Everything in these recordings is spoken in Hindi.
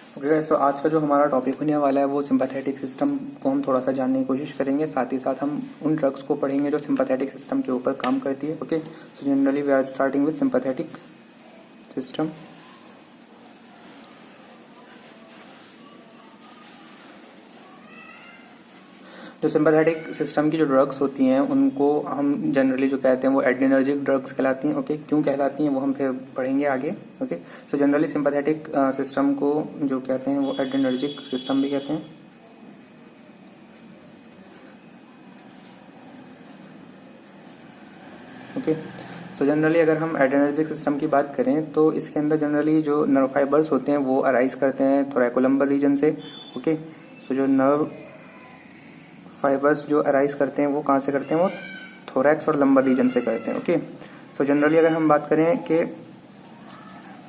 ओके गाइस, तो आज का जो हमारा टॉपिक होने वाला है वो सिंपैथेटिक सिस्टम को हम थोड़ा सा जानने की कोशिश करेंगे। साथ ही साथ हम उन ड्रग्स को पढ़ेंगे जो सिंपैथेटिक सिस्टम के ऊपर काम करती है। Okay, so generally we are starting with sympathetic system. जो सिंपैथेटिक सिस्टम की जो ड्रग्स होती हैं उनको हम जनरली जो कहते हैं वो एड्रेनर्जिक ड्रग्स कहलाती हैं। ओके, क्यों कहलाती हैं वो हम फिर पढ़ेंगे आगे। Okay, so generally sympathetic system को जो कहते हैं वो एड्रेनर्जिक सिस्टम भी कहते हैं। ओके, सो जनरली अगर हम एड्रेनर्जिक सिस्टम की बात करें तो इसके अंदर जनरली जो नर्व फाइबर्स होते हैं वो अराइज करते हैं थोरैकोलम्बर रीजन से। ओके, सो जो नर्व फाइबर्स जो अराइज करते हैं वो कहाँ से करते हैं, वो थोरैक्स और लंबर रीजन से करते हैं। ओके, सो जनरली अगर हम बात करें कि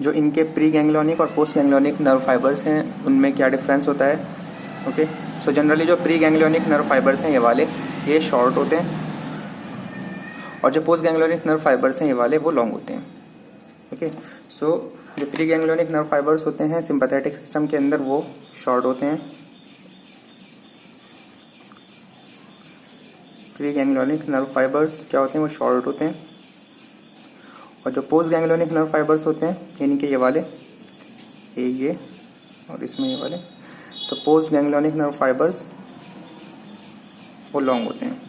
जो इनके प्री गैंग्लियोनिक और पोस्ट गैंग्लियोनिक नर्व फाइबर्स हैं उनमें क्या डिफरेंस होता है। ओके, सो जनरली जो प्री गैंग्लियोनिक नर्व फाइबर्स हैं ये वाले ये शॉर्ट होते हैं और जो पोस्ट गैंग्लियोनिक नर्व फाइबर्स हैं ये वाले वो लॉन्ग होते हैं। ओके, सो जो प्री गैंग्लियोनिक नर्व फाइबर्स होते हैं सिंपैथेटिक सिस्टम के अंदर वो शॉर्ट होते हैं। प्री गैंग्लियोनिक नर्व फाइबर्स क्या होते हैं, वो शॉर्ट होते हैं। और जो पोस्ट गैंग्लियोनिक नर्व फाइबर्स होते हैं यानी कि ये वाले ये और इसमें ये वाले, तो पोस्ट गैंग्लियोनिक नर्व फाइबर्स वो लॉन्ग होते हैं।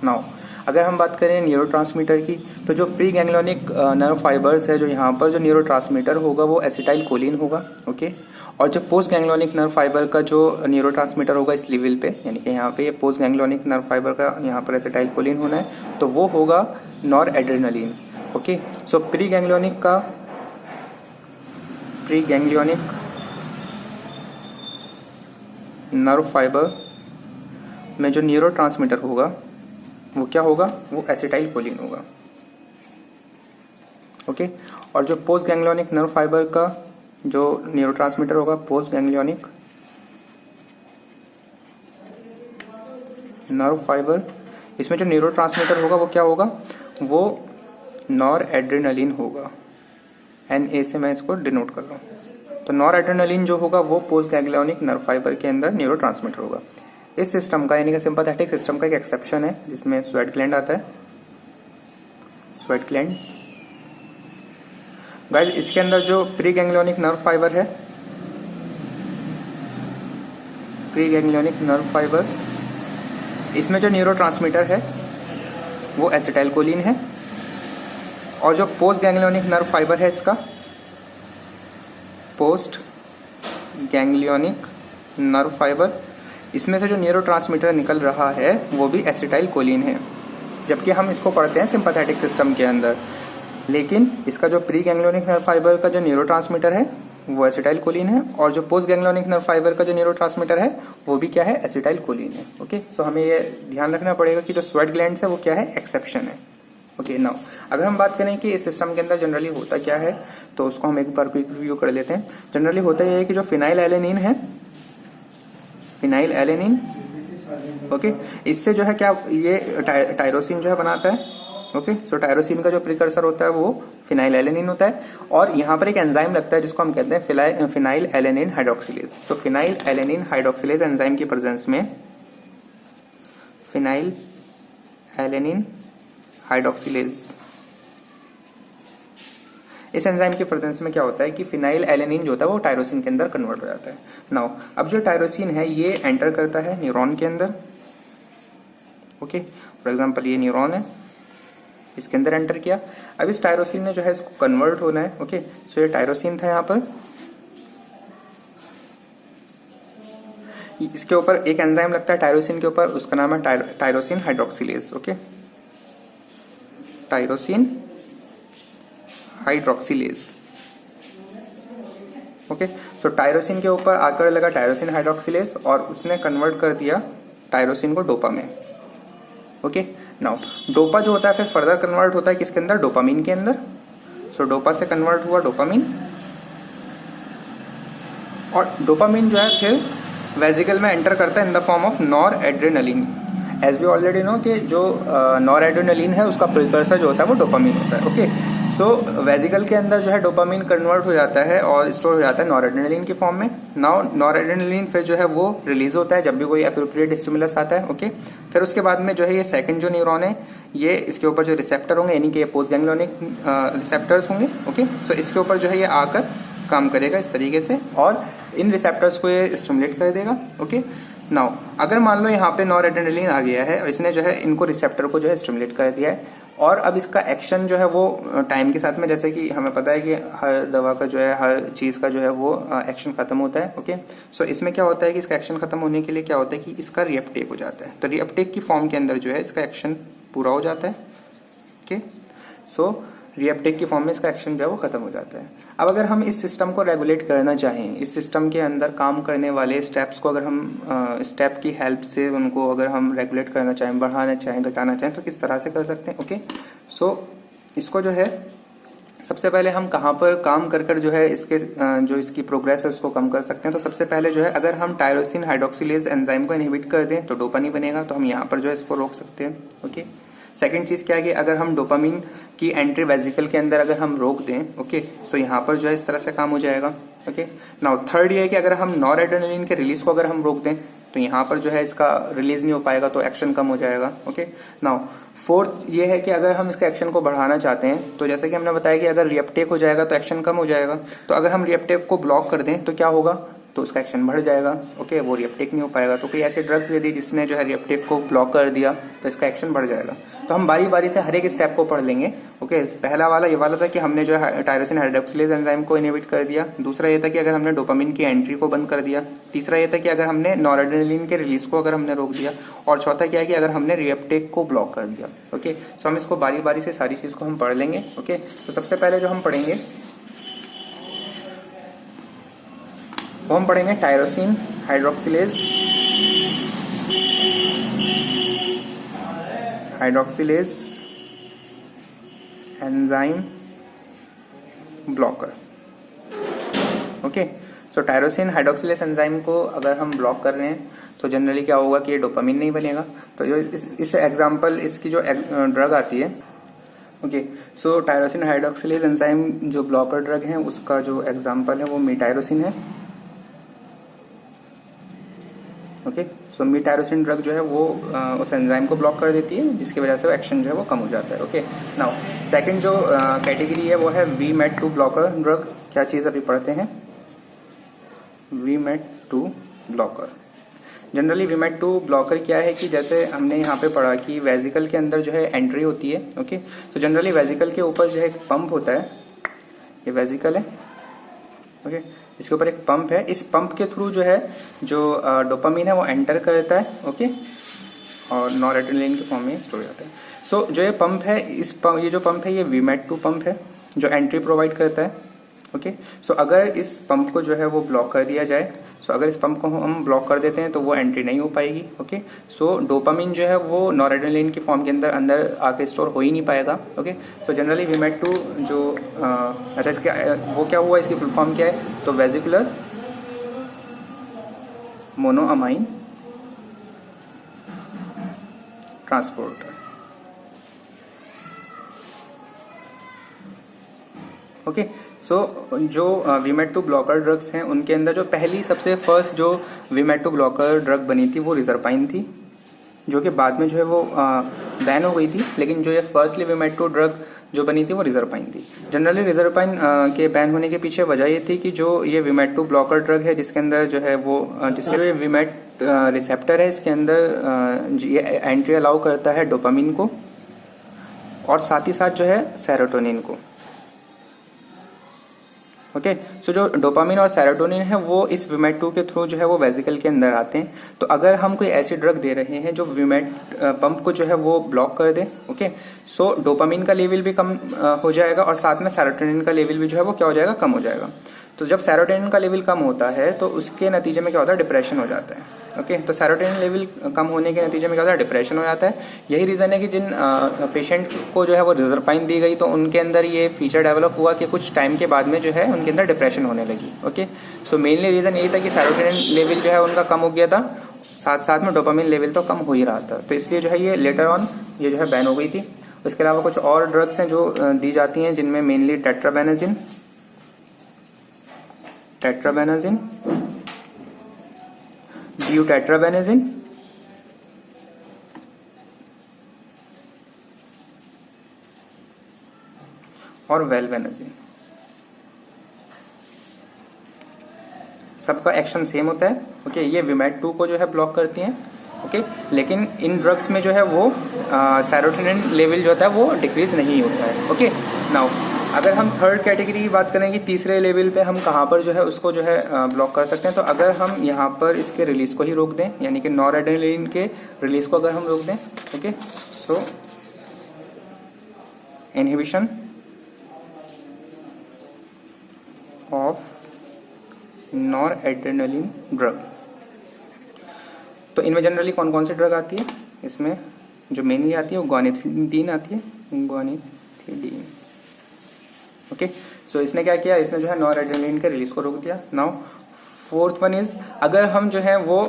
नाउ अगर हम बात करें न्यूरोट्रांसमीटर की, तो जो प्री गैंग्लियोनिक नर्व फाइबर्स है जो यहाँ पर जो न्यूरोट्रांसमीटर होगा वो एसिटाइल कोलिन होगा। ओके, और जो पोस्ट गैंग्लियोनिक नर्व फाइबर का जो न्यूरोट्रांसमीटर होगा इस लेवल पे यानी कि यहाँ पे पोस्ट गैंग्लियोनिक नर्व फाइबर का यहाँ पर एसिटाइल कोलिन होना है तो वो होगा नॉर एड्रेनलिन। ओके, सो प्री गैंग्लियोनिक नर्व फाइबर में जो न्यूरोट्रांसमीटर होगा वो क्या होगा, वो एसिटाइल कोलिन होगा। ओके, और जो पोस्ट गैंग्लियोनिक नर्व फाइबर का जो न्यूरोट्रांसमीटर होगा पोस्ट गैंग्लियोनिक नर्व फाइबर, इसमें जो न्यूरोट्रांसमीटर होगा वो क्या होगा, वो नॉर एड्रेनलिन होगा। NA से मैं इसको डिनोट कर रहा हूँ। तो नॉर एड्रेनलिन जो होगा वो पोस्ट गैंग्लियोनिक नर्व फाइबर के अंदर न्यूरोट्रांसमीटर होगा। इस सिस्टम का यानी कि सिंपैथेटिक सिस्टम का एक एक्सेप्शन है जिसमें स्वेट ग्लैंड आता है, स्वेट ग्लैंड्स। गाइस इसके अंदर जो प्री गैंग्लियोनिक नर्व फाइबर है, प्री गैंग्लियोनिक नर्व फाइबर, इसमें जो न्यूरोट्रांसमीटर है वो एसिटाइल कोलिन है। और जो पोस्ट गैंग्लियोनिक नर्व फाइबर है इसका पोस्ट गैंग्लियोनिक नर्व फाइबर, इसमें से जो न्यूरोट्रांसमीटर निकल रहा है वो भी एसिटाइल कोलिन है। जबकि हम इसको पढ़ते हैं सिंपैथेटिक सिस्टम के अंदर, लेकिन इसका जो प्री गैंग्लियोनिक नर्व फाइबर का जो न्यूरोट्रांसमीटर है वो एसिटाइल कोलिन है और जो पोस्ट गैंग्लियोनिक नर्व फाइबर का जो न्यूरोट्रांसमीटर है वो भी क्या है, एसिटाइल कोलिन है। ओके, सो हमें ये ध्यान रखना पड़ेगा कि जो स्वेट ग्लैंड्स है वो क्या है, एक्सेप्शन है। ओके, नाउ अगर हम बात करें कि इस सिस्टम के अंदर जनरली होता क्या है तो उसको हम एक बार क्विक रिव्यू कर लेते हैं। जनरली होता यह है कि जो फिनाइल एलेनिन है, फिनाइल एलेनिन, ओके, इससे जो है क्या ये टायरोसिन जो है बनाता है। ओके, सो टायरोसिन का जो प्रिकर्सर होता है वो फिनाइल एलेनिन होता है और यहाँ पर एक एंजाइम लगता है जिसको हम कहते हैं फिनाइल एलेनिन हाइड्रोक्सिलेज। तो फिनाइल एलेनिन हाइड्रोक्सिलेज एंजाइम की प्रेजेंस में फिनाइल एलेनिन हाइड्रोक्सिलेज, इस एंजाइम के प्रेजेंस में क्या होता है कि फिनाइल एलेनिन जो होता है वो टायरोसिन के अंदर कन्वर्ट हो जाता है। नाउ अब जो टायरोसिन है ये एंटर करता है न्यूरॉन के अंदर। ओके, फॉर एग्जांपल ये न्यूरॉन है, इसके अंदर एंटर किया। अब इस टायरोसिन ने जो है इसको कन्वर्ट होना है। ओके, सो ये टायरोसिन था यहाँ पर, इसके ऊपर एक एंजाइम लगता है टायरोसिन के ऊपर, उसका नाम है tyrosine hydroxylase. Okay, tyrosine hydroxylase. Okay, तो टायरोसिन के ऊपर आकर लगा टायरोसिन हाइड्रोक्सिलेज और उसने कन्वर्ट कर दिया टायरोसिन को डोपा में। ओके, नाउ डोपा जो होता है फिर फर्दर कन्वर्ट होता है किसके अंदर, डोपामीन के अंदर। सो डोपा से कन्वर्ट हुआ डोपामीन और डोपामीन जो है फिर वेजिकल में एंटर करता है in the form of noradrenaline. As we already know कि जो नॉर एड्रेनलिन है उसका प्रिकर्सर जो होता है वो डोपामीन होता है। ओके, सो वेजिकल के अंदर जो है डोपामिन कन्वर्ट हो जाता है और स्टोर हो जाता है नॉरएड्रेनालिन की फॉर्म में। नाउ नॉरएड्रेनालिन फिर जो है वो रिलीज होता है जब भी कोई एप्रोप्रिएट स्टिमुलस आता है। ओके, फिर उसके बाद में जो है ये सेकंड जो न्यूरॉन है ये इसके ऊपर जो रिसेप्टर होंगे यानी कि पोस्ट गैंग्लियोनिक रिसेप्टर्स होंगे। ओके, सो इसके ऊपर जो है ये आकर काम करेगा इस तरीके से और इन रिसेप्टर्स को ये स्टिमुलेट कर देगा। ओके, नाउ अगर मान लो यहाँ पे नॉरएड्रेनालिन आ गया है और इसने जो है इनको रिसेप्टर को जो है स्टिमुलेट कर दिया है और अब इसका एक्शन जो है वो टाइम के साथ में, जैसे कि हमें पता है कि हर दवा का जो है हर चीज का जो है वो एक्शन खत्म होता है। ओके, सो इसमें क्या होता है कि इसका एक्शन खत्म होने के लिए क्या होता है कि इसका रीअपटेक हो जाता है। तो रीअपटेक की फॉर्म के अंदर जो है इसका एक्शन पूरा हो जाता है। ओके, सो रीअपटेक की फॉर्म में इसका एक्शन जो है वो खत्म हो जाता है। अब अगर हम इस सिस्टम को रेगुलेट करना चाहें, इस सिस्टम के अंदर काम करने वाले स्टेप्स को अगर हम स्टेप की हेल्प से उनको अगर हम रेगुलेट करना चाहें, बढ़ाना चाहें, घटाना चाहें तो किस तरह से कर सकते हैं। ओके, सो इसको जो है सबसे पहले हम कहाँ पर काम कर जो है इसके जो इसकी प्रोग्रेस है उसको कम कर सकते हैं। तो सबसे पहले जो है अगर हम टायरोसिन हाइड्रोक्सिलेज एंजाइम को इनहिबिट कर दें तो डोपामिन बनेगा, तो हम यहाँ पर जो है इसको रोक सकते हैं। ओके, सेकंड चीज क्या है कि अगर हम डोपामिन की एंट्री वेजिकल के अंदर अगर हम रोक दें, ओके, तो यहाँ पर जो है इस तरह से काम हो जाएगा। ओके, नाउ थर्ड ये है कि अगर हम नॉरएड्रेनालिन के रिलीज को अगर हम रोक दें तो यहाँ पर जो है इसका रिलीज नहीं हो पाएगा तो एक्शन कम हो जाएगा। ओके, नाउ फोर्थ ये है कि अगर हम इसका एक्शन को बढ़ाना चाहते हैं तो जैसे कि हमने बताया कि अगर रीअपटेक हो जाएगा तो एक्शन कम हो जाएगा, तो अगर हम रीअपटेक को ब्लॉक कर दें तो क्या होगा, तो उसका एक्शन बढ़ जाएगा। ओके, वो रीअपटेक नहीं हो पाएगा। तो कोई ऐसे ड्रग्स दे दी जिसने जो है रीअपटेक को ब्लॉक कर दिया तो इसका एक्शन बढ़ जाएगा। तो हम बारी बारी से हर एक स्टेप को पढ़ लेंगे। ओके, पहला वाला ये वाला था कि हमने जो है टायरोसिन हाइड्रोक्सिलेज एंजाइम को इनहिबिट कर दिया। दूसरा ये था कि अगर हमने डोपामिन की एंट्री को बंद कर दिया। तीसरा ये था कि अगर हमने नॉरएड्रेनालिन के रिलीज को अगर हमने रोक दिया। और चौथा क्या है कि अगर हमने रीअपटेक को ब्लॉक कर दिया। ओके, सो हम इसको बारी बारी से सारी चीज को हम पढ़ लेंगे। ओके, तो सबसे पहले जो हम पढ़ेंगे वो हम पढ़ेंगे tyrosine hydroxylase enzyme blocker. Okay, so tyrosine hydroxylase enzyme को अगर हम ब्लॉक कर रहे हैं तो जनरली क्या होगा कि ये डोपामिन नहीं बनेगा। तो इस एग्जांपल इसकी जो ड्रग आती है, okay, so tyrosine hydroxylase enzyme जो ब्लॉकर ड्रग है उसका जो एग्जांपल है वो मीटायरोसिन है। ओके, सो मीटायरोसिन ड्रग जो है वो उस एंजाइम को ब्लॉक कर देती है जिसकी वजह से वो एक्शन जो है वो कम हो जाता है। ओके, नाउ सेकंड जो कैटेगरी है वो है VMAT2 ब्लॉकर ड्रग। क्या चीज अभी पढ़ते हैं, VMAT2 blocker. Generally VMAT2 blocker क्या है कि जैसे हमने यहाँ पे पढ़ा कि वेजिकल के अंदर जो है एंट्री होती है। ओके, तो जनरली वेजिकल के ऊपर जो है एक पंप होता है, ये वेजिकल है। ओके, इसके ऊपर एक पंप है, इस पंप के थ्रू जो है जो डोपामिन है वो एंटर करता है। ओके, और नॉरएड्रेनालिन के फॉर्म में स्टोर हो जाता है। सो जो ये पंप है ये जो पंप है ये VMAT2 पंप है जो एंट्री प्रोवाइड करता है। ओके, सो अगर इस पंप को जो है वो ब्लॉक कर दिया जाए, सो अगर इस पंप को हम ब्लॉक कर देते हैं तो वो एंट्री नहीं हो पाएगी। ओके, सो डोपामिन जो है वो नॉरएड्रेनालिन की फॉर्म के अंदर आके स्टोर हो ही नहीं पाएगा। ओके, सो जनरली VMAT2 जो अच्छा इसका वो क्या हुआ, इसकी फुल फॉर्म क्या है, तो vesicular monoamine transporter. Okay, so जो VMAT2 ब्लॉकर ड्रग्स हैं उनके अंदर जो पहली सबसे फर्स्ट जो VMAT2 ब्लॉकर ड्रग बनी थी वो रिजरपाइन थी, जो कि बाद में जो है वो बैन हो गई थी। लेकिन जो ये फर्स्टली VMAT2 ड्रग जो बनी थी वो रिजरपाइन थी। जनरली रिजरपाइन के बैन होने के पीछे वजह ये थी कि जो ये VMAT2 ब्लॉकर ड्रग है जिसके अंदर जो है वो जिसके जो ये VMAT रिसेप्टर है इसके अंदर ये एंट्री अलाउ करता है डोपामिन को और साथ ही साथ जो है सेरोटोनिन को। ओके, सो जो डोपामिन और सेरोटोनिन है वो इस VMAT2 के थ्रू जो है वो वेजिकल के अंदर आते हैं। तो अगर हम कोई ऐसी ड्रग दे रहे हैं जो VMAT पंप को जो है वो ब्लॉक कर दे, ओके, सो डोपामिन का लेवल भी कम हो जाएगा और साथ में सेरोटोनिन का लेवल भी जो है वो क्या हो जाएगा, कम हो जाएगा। तो जब सेरोटोनिन का लेवल कम होता है तो उसके नतीजे में क्या होता है, डिप्रेशन हो जाता है। ओके, तो सेरोटोनिन लेवल कम होने के नतीजे में क्या होता है, डिप्रेशन हो जाता है। यही रीजन है कि जिन पेशेंट को जो है वो रिजरपाइन दी गई तो उनके अंदर ये फीचर डेवलप हुआ कि कुछ टाइम के बाद में जो है उनके अंदर डिप्रेशन होने लगी। ओके, सो मेनली रीजन यही था कि सेरोटोनिन लेवल जो है उनका कम हो गया था, साथ साथ में डोपामिन लेवल तो कम हो ही रहा था। तो इसलिए जो है ये लेटर ऑन ये जो है बैन हो गई थी। उसके अलावा कुछ और ड्रग्स हैं जो दी जाती हैं, जिनमें मेनली टेट्राबेनाजिन, ड्यूटेट्राबेनाजिन और वेलवेनाजिन। सबका एक्शन सेम होता है। ओके, ये विमेट-2 को जो है ब्लॉक करती हैं। ओके, लेकिन इन ड्रग्स में जो है वो सेरोटोनिन लेवल जो होता है वो डिक्रीज नहीं होता है। ओके, नाउ अगर हम थर्ड कैटेगरी की बात करें कि तीसरे लेवल पे हम कहाँ पर जो है उसको जो है ब्लॉक कर सकते हैं, तो अगर हम यहाँ पर इसके रिलीज को ही रोक दें, यानी कि नॉरएड्रेनालिन के रिलीज को अगर हम रोक दें। Okay, so inhibition of noradrenaline drug. तो इनमें जनरली कौन कौन सी ड्रग आती है? इसमें जो मेनली आती है वो गोनाथिडीन आती है, गोनाथिडीन। ओके, सो इसने क्या किया, इसने जो है नॉरएड्रेनालिन के रिलीज को रोक दिया। नाउ फोर्थ वन इज, अगर हम जो है वो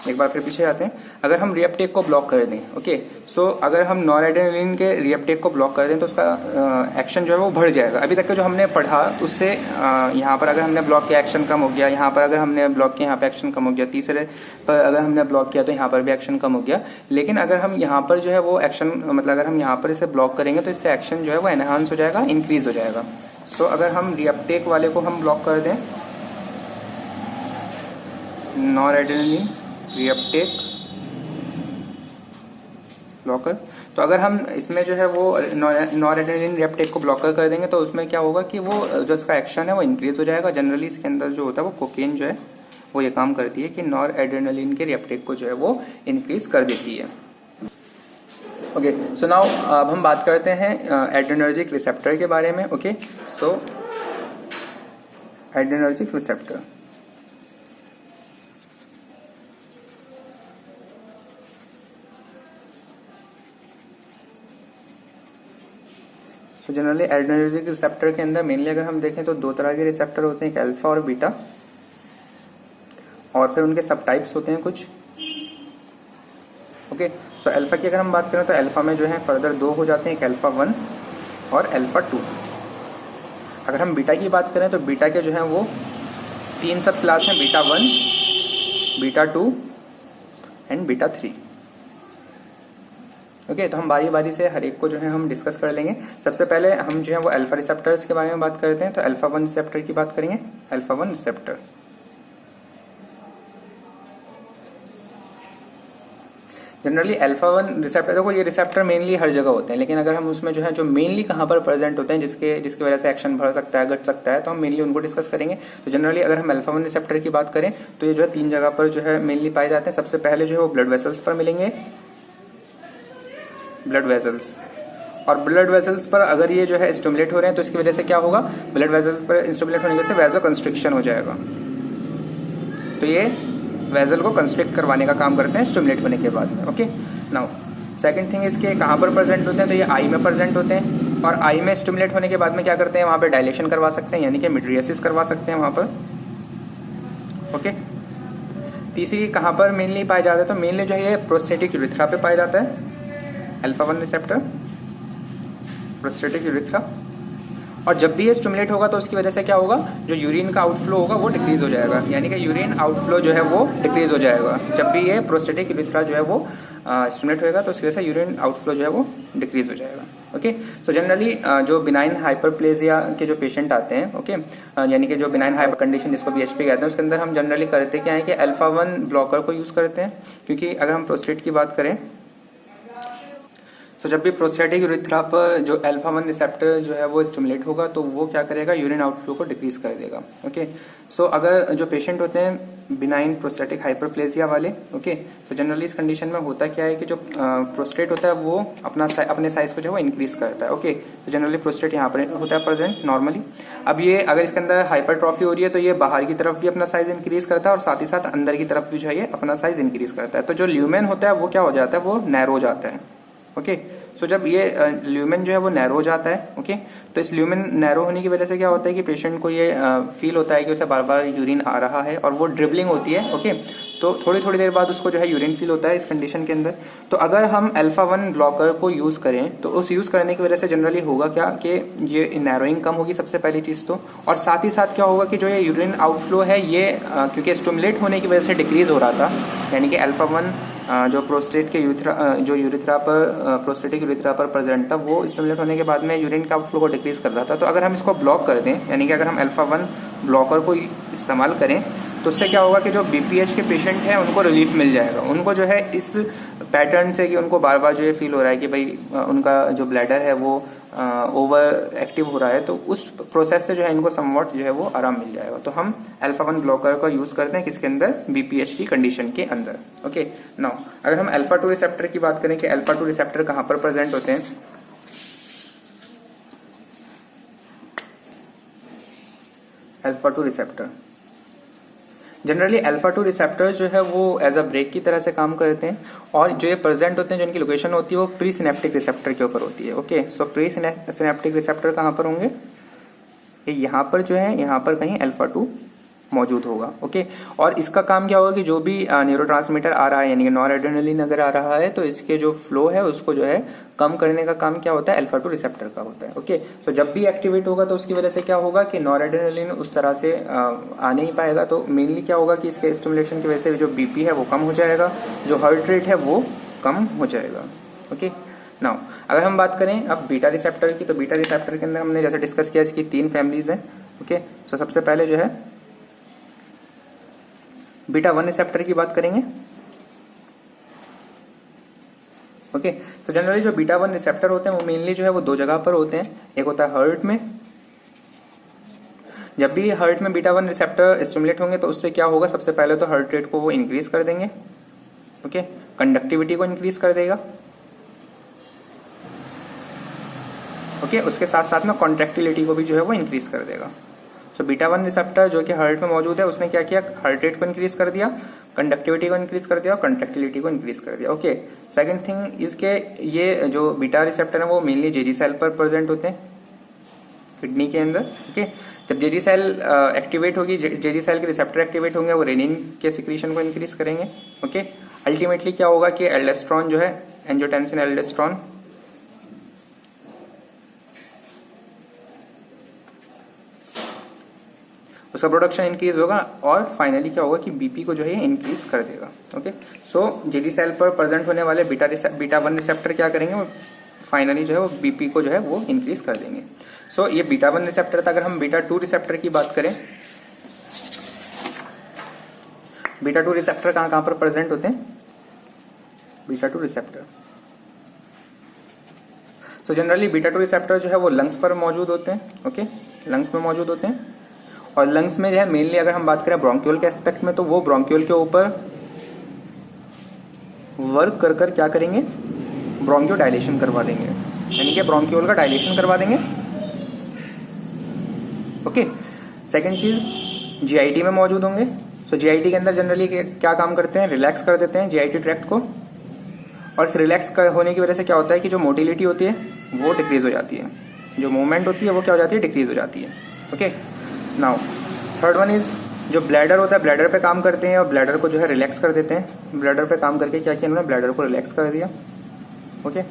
एक बार फिर पीछे आते हैं, अगर हम रिएप्टेक को ब्लॉक कर दें। ओके, सो अगर हम नॉरएड्रेनालिन के रिएप्टेक को ब्लॉक कर दें तो उसका एक्शन जो है वो बढ़ जाएगा। अभी तक के जो हमने पढ़ा उससे यहाँ पर अगर हमने ब्लॉक किया एक्शन कम हो गया, यहाँ पर अगर हमने ब्लॉक किया यहाँ पे एक्शन कम हो गया, तीसरे पर अगर हमने ब्लॉक किया तो यहाँ पर भी एक्शन कम हो गया। लेकिन अगर हम यहाँ पर जो है वो एक्शन मतलब अगर हम यहाँ पर इसे ब्लॉक करेंगे तो इससे एक्शन जो है वो एनहांस हो जाएगा, इंक्रीज हो जाएगा। सो अगर हम रिएप्टेक वाले को हम ब्लॉक कर दें, नॉरएड्रेनालिन रिएप्टेक ब्लॉकर, तो अगर हम इसमें जो है वो नॉरएड्रेनालिन रिएप्टेक को ब्लॉकर कर देंगे तो उसमें क्या होगा कि वो जो इसका एक्शन है वो इंक्रीज हो जाएगा। जनरली इसके अंदर जो होता है वो कोकेन जो है वो ये काम करती है कि नॉरएड्रेनालिन के रिएप्टेक को जो है वो इंक्रीज कर देती है। ओके, सो नाउ अब हम बात करते हैं एड्रेनर्जिक रिसेप्टर के बारे में। ओके, सो एड्रेनर्जिक रिसेप्टर, तो जनरली एड्रेनर्जिक रिसेप्टर के अंदर मेनली अगर हम देखें तो दो तरह के रिसेप्टर होते हैं, एक अल्फा और बीटा, और फिर उनके सब टाइप्स होते हैं कुछ। ओके, सो अल्फा की अगर हम बात करें तो अल्फा में जो है फर्दर दो हो जाते हैं, एक अल्फा 1 और अल्फा 2। अगर हम बीटा की बात करें तो बीटा के जो है वो 3 सब क्लास हैं, beta 1, beta 2 and beta 3। Okay, तो हम बारी बारी से हर एक को जो है हम डिस्कस कर लेंगे। सबसे पहले हम जो है वो अल्फा रिसेप्टर्स के बारे में बात करते हैं, तो अल्फा 1 रिसेप्टर की बात करेंगे। Alpha 1 receptor generally alpha 1 receptor, देखो ये रिसेप्टर मेनली हर जगह होते हैं, लेकिन अगर हम उसमें जो है जो मेनली कहाँ पर प्रेजेंट होते हैं जिसकी वजह से एक्शन बढ़ सकता है, घट सकता है, तो हम मेनली उनको डिस्कस करेंगे। तो जनरली अगर हम अल्फा 1 रिसेप्टर की बात करें तो ये जो है 3 जगह पर जो है मेनली पाए जाते हैं। सबसे पहले जो है वो ब्लड वेसल्स पर मिलेंगे, ब्लड वेसल्स, और ब्लड वेसल्स पर अगर ये जो है स्टिमुलेट हो रहे हैं तो इसकी वजह से क्या होगा, ब्लड वेसल्स पर स्टिमुलेट होने की वजह से वेजो कंस्ट्रिक्शन हो जाएगा। तो ये वेजल को कंस्ट्रिक्ट करवाने का काम करते हैं स्टिमुलेट होने के बाद में। ओके, नाउ सेकंड थिंग इसके कहाँ पर प्रेजेंट होते हैं, तो ये आई में प्रेजेंट होते हैं, और आई में स्टिमुलेट होने के बाद में क्या करते हैं, वहां पर डायलेशन करवा सकते हैं, यानी कि मिड्रियासिस करवा सकते हैं वहां पर। ओके, तीसरी कहाँ पर मेनली पाया जाता है, तो मेनली जो है ये प्रोस्थेटिक यूरिथ्रा पे पाया जाता है, अल्फा 1 रिसेप्टर, प्रोस्थेटिक यूरिथ्रा। और जब भी ये स्टिमुलेट होगा तो उसकी वजह से क्या होगा, जो यूरिन का आउटफ्लो होगा वो डिक्रीज हो जाएगा, यानी कि यूरिन आउटफ्लो जो है वो डिक्रीज हो जाएगा। जब भी ये प्रोस्थेटिक यूरिथ्रा जो है वो स्टिमुलेट होगा तो उसकी वजह से यूरिन आउटफ्लो जो है वो डिक्रीज हो जाएगा। ओके, सो जनरली जो बिनाइन हाइपरप्लेजिया के जो पेशेंट आते हैं, ओके, यानी कि जो बिनाइन हाइपर कंडीशन जिसको बीएचपी कहते हैं, उसके अंदर हम जनरली करते क्या है कि अल्फा 1 ब्लॉकर को यूज करते हैं, क्योंकि अगर हम प्रोस्टेट की बात करें तो जब भी प्रोस्टेटिक यूरिथ्रा पर जो अल्फा 1 रिसेप्टर जो है वो स्टिमुलेट होगा तो वो क्या करेगा, यूरिन आउटफ्लो को डिक्रीज कर देगा। ओके, सो अगर जो पेशेंट होते हैं बिनाइन प्रोस्टेटिक हाइपरप्लेजिया वाले, ओके, तो जनरली इस कंडीशन में होता क्या है कि जो प्रोस्टेट होता है वो अपने साइज को जो है वो इंक्रीज करता है। ओके, तो जनरली प्रोस्टेट यहाँ पर होता है प्रेजेंट नॉर्मली। अब ये अगर इसके अंदर हाइपरट्रॉफी हो रही है तो ये बाहर की तरफ भी अपना साइज इंक्रीज करता है और साथ ही साथ अंदर की तरफ भी जो है ये अपना साइज इंक्रीज करता है। तो जो ल्यूमेन होता है वो क्या हो जाता है, वो नैरो जाता है। ओके, सो जब ये ल्यूमेन जो है वो नैरो जाता है, ओके, तो इस ल्यूमेन नैरो होने की वजह से क्या होता है कि पेशेंट को ये फील होता है कि उसे बार बार यूरिन आ रहा है और वो ड्रिबलिंग होती है। ओके, तो थोड़ी थोड़ी देर बाद उसको जो है यूरिन फील होता है इस कंडीशन के अंदर। तो अगर हम अल्फा 1 ब्लॉकर को यूज करें तो उस यूज करने की वजह से जनरली होगा क्या कि ये नैरोइंग कम होगी सबसे पहली चीज तो, और साथ ही साथ क्या होगा कि जो ये यूरिन आउटफ्लो है ये क्योंकि स्टिमुलेट होने की वजह से डिक्रीज हो रहा था, यानी कि अल्फा 1 जो प्रोस्टेट के यूरिथ्रा पर प्रोस्टेटिक यूरिथ्रा पर प्रेजेंट था वो स्टिमुलेट होने के बाद में यूरिन का आउटफ्लो को डिक्रीज कर रहा था। तो अगर हम इसको ब्लॉक कर दें, यानी कि अगर हम अल्फा 1 ब्लॉकर को इस्तेमाल करें तो उससे क्या होगा कि जो बीपीएच के पेशेंट हैं उनको रिलीफ मिल जाएगा। उनको जो है इस पैटर्न से कि उनको बार बार जो है फील हो रहा है कि भाई उनका जो ब्लैडर है वो ओवर एक्टिव हो रहा है, तो उस प्रोसेस से जो है इनको समवॉट जो है वो आराम मिल जाएगा। तो हम अल्फा 1 ब्लॉकर का यूज करते हैं किसके अंदर, बीपीएच की कंडीशन के अंदर। ओके नाउ अगर हम अल्फा 2 रिसेप्टर की बात करें कि अल्फा 2 रिसेप्टर कहां पर प्रेजेंट होते हैं, alpha 2 receptor generally alpha 2 receptor जो है वो एज अ ब्रेक की तरह से काम करते हैं, और जो ये प्रेजेंट होते हैं जिनकी लोकेशन होती है वो प्री सिनेप्टिक रिसेप्टर के ऊपर होती है। ओके सो प्री सिनेप्टिक रिसेप्टर कहां पर होंगे, यहाँ पर जो है यहाँ पर कहीं अल्फा 2 मौजूद होगा। ओके और इसका काम क्या होगा कि जो भी न्यूरोट्रांसमीटर आ रहा है यानी कि नॉरएड्रेनालिन अगर आ रहा है तो इसके जो फ्लो है उसको जो है कम करने का काम क्या होता है, अल्फा 2 रिसेप्टर का होता है। ओके तो जब भी एक्टिवेट होगा तो उसकी वजह से क्या होगा कि नॉरएड्रेनालिन उस तरह से आ नहीं पाएगा। तो मेनली क्या होगा कि इसके स्टिमुलेशन की वजह से जो बीपी है वो कम हो जाएगा, जो हार्ट रेट है वो कम हो जाएगा। ओके नाउ अगर हम बात करें अब बीटा रिसेप्टर की, तो बीटा रिसेप्टर के अंदर हमने जैसे डिस्कस किया इसकी 3 फैमिलीज हैं। ओके सो सबसे पहले जो है बीटा 1 रिसेप्टर की बात करेंगे। ओके तो जनरली जो बीटा 1 रिसेप्टर होते हैं वो मेनली जो है वो 2 जगह पर होते हैं, एक होता है हार्ट में। जब भी हार्ट में बीटा 1 रिसेप्टर स्टिमुलेट होंगे तो उससे क्या होगा, सबसे पहले तो हार्ट रेट को वो इंक्रीज कर देंगे। ओके कंडक्टिविटी को इंक्रीज कर देगा। ओके उसके साथ साथ में कॉन्ट्रैक्टिलिटी को भी जो है वो इंक्रीज कर देगा। तो बीटा 1 रिसेप्टर जो कि हार्ट में मौजूद है उसने क्या किया, हार्ट रेट को इंक्रीज कर दिया, कंडक्टिविटी को इंक्रीज कर दिया और कंट्रैक्टिलिटी को इंक्रीज कर दिया। ओके सेकंड थिंग इसके ये जो बीटा रिसेप्टर है वो मेनली जेजी सेल पर प्रेजेंट होते हैं किडनी के अंदर। ओके जब जेजी सेल एक्टिवेट होगी, जेजी सेल के रिसेप्टर एक्टिवेट होंगे वो रेनिन के सिक्रीशन को इंक्रीज करेंगे। ओके अल्टीमेटली क्या होगा कि एल्डोस्टेरोन जो है एंजियोटेंसिन एल्डोस्टेरोन उसका प्रोडक्शन इंक्रीज होगा और फाइनली क्या होगा कि बीपी को जो है इंक्रीज कर देगा। ओके सो जेली सेल पर प्रेजेंट होने वाले बीटा 1 रिसेप्टर क्या करेंगे, वो फाइनली जो है वो बीपी को जो है वो इंक्रीज कर देंगे। सो ये बीटा 1 रिसेप्टर था। अगर हम बीटा 2 रिसेप्टर की बात करें, बीटा 2 रिसेप्टर कहां पर प्रेजेंट होते हैं, beta 2 receptor so generally beta 2 receptor जो है वो लंग्स पर मौजूद होते हैं। ओके लंग्स में मौजूद होते हैं, और लंग्स में जो है मेनली अगर हम बात करें ब्रोंक्यूल के एस्पेक्ट में तो वो ब्रोंक्यूल के ऊपर वर्क कर कर क्या करेंगे, ब्रोंक्यो डायलेशन करवा देंगे, यानी कि ब्रोंक्यूल का डायलेशन करवा देंगे। ओके सेकंड चीज जीआईटी में मौजूद होंगे। सो जीआईटी के अंदर जनरली क्या काम करते हैं, रिलैक्स कर देते हैं जीआईटी ट्रैक्ट को, और इस रिलैक्स होने की वजह से क्या होता है कि जो मोटिलिटी होती है वो डिक्रीज हो जाती है, जो मूवमेंट होती है वो क्या हो जाती है, डिक्रीज हो जाती है। Okay now third one is जो ब्लैडर होता है, ब्लैडर पे काम करते हैं और ब्लैडर को जो है रिलैक्स कर देते हैं। ब्लैडर पे काम करके क्या किया इन्होंने, ब्लैडर को रिलैक्स कर दिया। ओके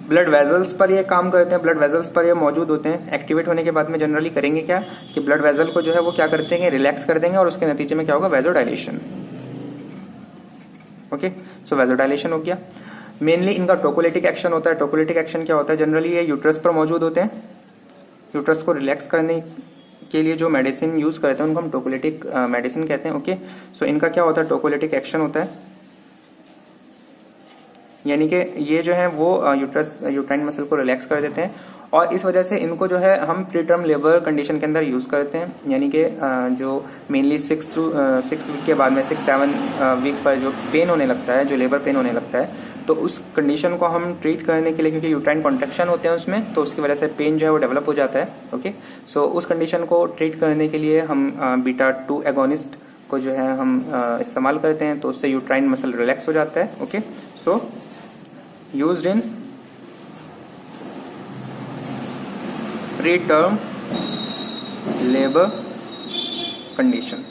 ब्लड वेजल्स पर ये काम करते हैं, ब्लड वेजल्स पर ये मौजूद होते हैं। एक्टिवेट होने के बाद में जनरली करेंगे क्या कि ब्लड वेजल को जो है वो क्या करते हैं, रिलैक्स कर देंगे और उसके नतीजे में क्या होगा, वेजोडाइलेशन। ओके सो वेजोडाइलेशन हो गया। मेनली इनका टोकोलिटिक एक्शन होता है। टोकोलिटिक एक्शन क्या होता है, जनरली ये यूट्रस पर मौजूद होते हैं। यूट्रस को रिलैक्स करने के लिए जो मेडिसिन यूज करते हैं उनको हम टोकोलिटिक मेडिसिन कहते हैं। ओके सो इनका क्या होता है, टोकोलिटिक एक्शन होता है, यानी कि ये जो है वो यूट्राइन मसल को रिलैक्स कर देते हैं, और इस वजह से इनको जो है हम प्रीटर्म लेबर कंडीशन के अंदर यूज करते हैं, यानी कि जो मेनली 6 वीक के बाद में 6-7 वीक पर जो पेन होने लगता है, जो लेबर पेन होने लगता है, तो उस कंडीशन को हम ट्रीट करने के लिए, क्योंकि यूट्राइन कॉन्ट्रैक्शन होते हैं उसमें, तो उसकी वजह से पेन जो है वो डेवलप हो जाता है। ओके सो उस कंडीशन को ट्रीट करने के लिए हम बीटा 2 एगोनिस्ट को जो है हम इस्तेमाल करते हैं, तो उससे यूट्राइन मसल रिलैक्स हो जाता है। ओके सो यूज्ड इन प्री-टर्म लेबर कंडीशन।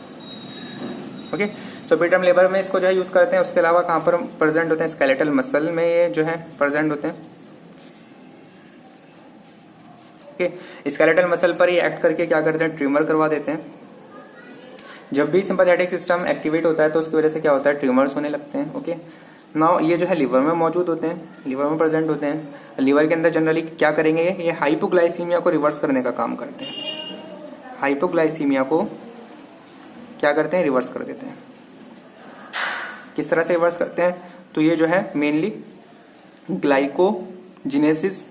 ओके तो प्रीटर्म लेबर में इसको जो है यूज करते हैं। उसके अलावा कहाँ पर प्रेजेंट होते हैं, स्केलेटल मसल में ये जो है प्रेजेंट होते हैं। ओके, स्केलेटल मसल पर ही एक्ट करके क्या करते हैं, ट्रिमर करवा देते हैं। जब भी सिंपैथेटिक सिस्टम एक्टिवेट होता है तो उसकी वजह से क्या होता है, ट्रिमर्स होने लगते हैं। ओके, नाउ ये जो है लिवर में मौजूद होते हैं, लिवर में प्रेजेंट होते हैं। लिवर के अंदर जनरली क्या करेंगे, ये हाइपोग्लाइसीमिया को रिवर्स करने का काम करते हैं। हाइपोग्लाइसीमिया को क्या करते हैं, रिवर्स कर देते हैं। किस तरह से रिवर्स करते हैं, तो ये जो है मेनली ग्लाइकोजिनेसिस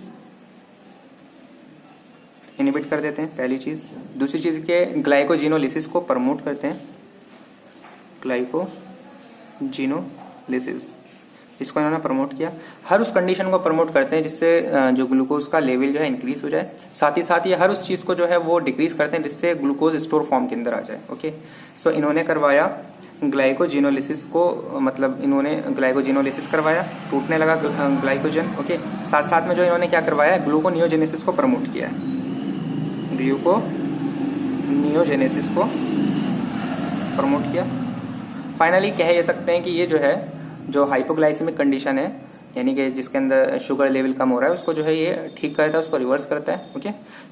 इनहिबिट कर देते हैं, पहली चीज। दूसरी चीज के ग्लाइकोजिनोलिसिस को प्रमोट करते हैं, ग्लाइकोजिनोलिसिस इसको इन्होंने प्रमोट किया। हर उस कंडीशन को प्रमोट करते हैं जिससे जो ग्लूकोज का लेवल जो है इंक्रीज हो जाए। साथ ही साथ ये हर उस चीज को जो है वो डिक्रीज करते हैं जिससे ग्लूकोज स्टोर फॉर्म के अंदर आ जाए। ओके, सो इन्होंने करवाया ग्लाइकोजिनोलिसिस को, मतलब इन्होंने ग्लाइकोजिनोलिसिस करवाया, टूटने लगा ग्लाइकोजन। ओके, साथ साथ में जो इन्होंने क्या करवाया, ग्लूकोनियोजेनेसिस को प्रमोट किया है, ग्लूकोनियोजेनेसिस को प्रमोट किया। फाइनली कह ये सकते हैं कि ये जो है जो हाइपोग्लाइसेमिक कंडीशन है, यानी कि जिसके अंदर शुगर लेवल कम हो रहा है, उसको जो है ये ठीक करता है, उसको रिवर्स करता है। ओके,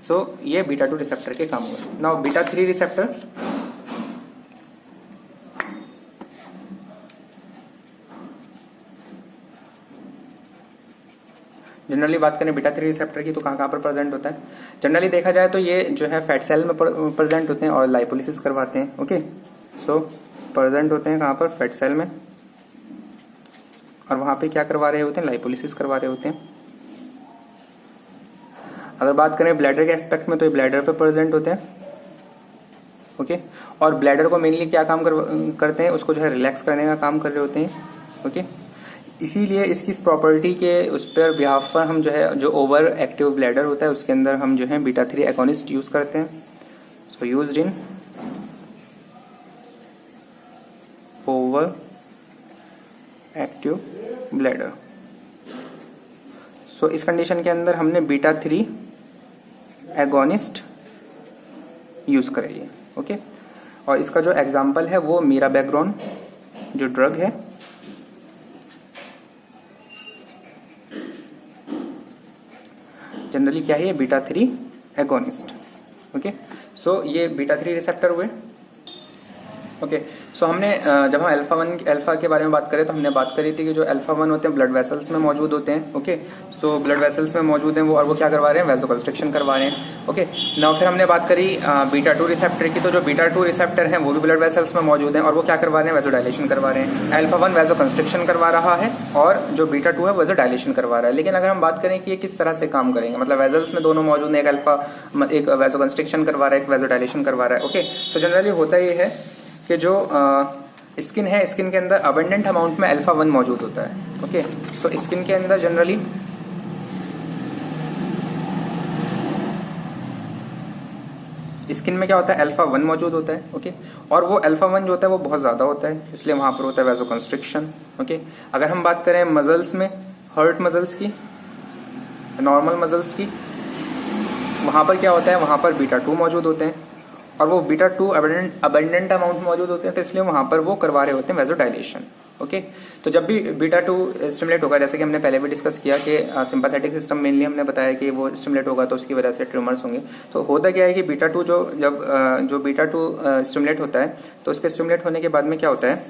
सो ये बीटा 2 रिसेप्टर के काम हुआ। नाउ बीटा 3 रिसेप्टर, जनरली बात करें बीटा 3 रिसेप्टर की तो कहाँ कहाँ पर प्रेजेंट होता है। जनरली देखा जाए तो ये जो है फैट सेल में प्रेजेंट होते हैं और लाइपोलिसिस करवाते हैं। ओके, सो प्रेजेंट होते हैं कहाँ पर, फैट सेल में, और वहां पे क्या करवा रहे होते हैं, लाइपोलिसिस करवा रहे होते हैं। अगर बात करें ब्लैडर के एस्पेक्ट में तो ये ब्लैडर पे प्रेजेंट होते हैं। ओके, और ब्लैडर को मेनली क्या काम करते हैं, उसको जो है रिलैक्स करने का काम कर रहे होते हैं। ओके, इसीलिए इसकी प्रॉपर्टी के उस पर बिहाफ पर हम जो है, जो ओवर एक्टिव ब्लैडर होता है उसके अंदर हम जो है बीटा 3 एगोनिस्ट यूज करते हैं। So used in over active bladder. So इस कंडीशन के अंदर हमने बीटा 3 एगोनिस्ट यूज करेंगे। ओके, और इसका जो एग्जांपल है वो मिराबैग्रोन जो ड्रग है, जनरली क्या है, ये बीटा 3 एगोनिस्ट। ओके, सो ये बीटा 3 रिसेप्टर हुए। ओके, सो हमने जब हम अल्फा के बारे में बात करें तो हमने बात करी थी कि जो अल्फा 1 होते हैं ब्लड वेसल्स में मौजूद होते हैं। ओके, सो ब्लड वेसल्स में मौजूद हैं वो, और वो क्या करवा रहे हैं, वैसोकंस्ट्रिक्शन करवा रहे हैं। ओके, नाउ फिर हमने बात करी बीटा 2 रिसेप्टर की, तो जो बीटा 2 रिसेप्टर हैं वो भी ब्लड वेसल्स में मौजूद हैं और वो क्या करवा रहे हैं, वैसोडाइलेशन करवा रहे हैं। अल्फा 1 वैसोकंस्ट्रिक्शन करवा रहा है और जो बीटा 2 है वैसोडाइलेशन करवा रहा है। लेकिन अगर हम बात करें कि ये किस तरह से काम करेंगे, मतलब वेसल्स में दोनों मौजूद हैं, एक अल्फा एक वैसोकंस्ट्रिक्शन करवा रहा है, एक वैसोडाइलेशन करवा रहा है। ओके, सो जनरली होता ये है कि जो स्किन है, स्किन के अंदर अबंडेंट अमाउंट में अल्फा 1 मौजूद होता है। ओके, तो स्किन के अंदर जनरली स्किन में क्या होता है, अल्फा 1 मौजूद होता है। ओके, और वो अल्फा 1 जो होता है वो बहुत ज्यादा होता है, इसलिए वहां पर होता है वैसोकंस्ट्रिक्शन। ओके, अगर हम बात करें मसल्स में, हर्ट मसल्स की, नॉर्मल मसल्स की, वहां पर क्या होता है, वहां पर बीटा 2 मौजूद होते हैं और वो बीटा 2 अबंडेंट अमाउंट मौजूद होते हैं, तो इसलिए वहां पर वो करवा रहे होते हैं वैसोडाइलेशन। ओके, तो जब भी बीटा 2 स्टिमुलेट होगा, जैसे कि हमने पहले भी डिस्कस किया कि सिंपैथेटिक सिस्टम मेनली हमने बताया कि वो स्टिमुलेट होगा तो उसकी वजह से ट्रिमर्स होंगे। तो होता क्या है कि बीटा 2 जो बीटा 2 स्टिमुलेट होता है तो उसके स्टिमुलेट होने के बाद में क्या होता है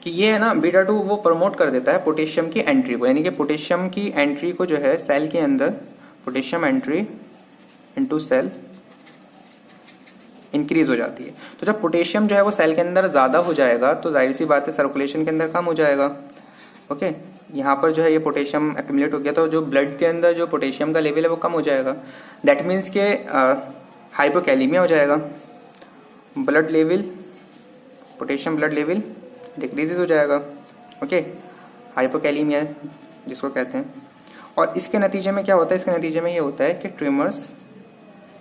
कि ये है ना, बीटा 2 वो प्रमोट कर देता है पोटेशियम की एंट्री को, यानी कि पोटेशियम की एंट्री को जो है सेल के अंदर, potassium entry into cell increase हो जाती है। तो जब पोटेशियम जो है वो सेल के अंदर ज्यादा हो जाएगा तो जाहिर सी बात है सर्कुलेशन के अंदर कम हो जाएगा। ओके, यहाँ पर जो है ये पोटेशियम एक्यूमुलेट हो गया तो जो ब्लड के अंदर जो पोटेशियम का लेवल है वो कम हो जाएगा। दैट मीन्स के हाइपोकैलेमिया हो जाएगा, blood level, potassium blood level decreases हो जाएगा। ओके, हाइपोकैलेमिया जिसको कहते हैं। और इसके नतीजे में क्या होता है, इसके नतीजे में ये होता है कि ट्रिमर्स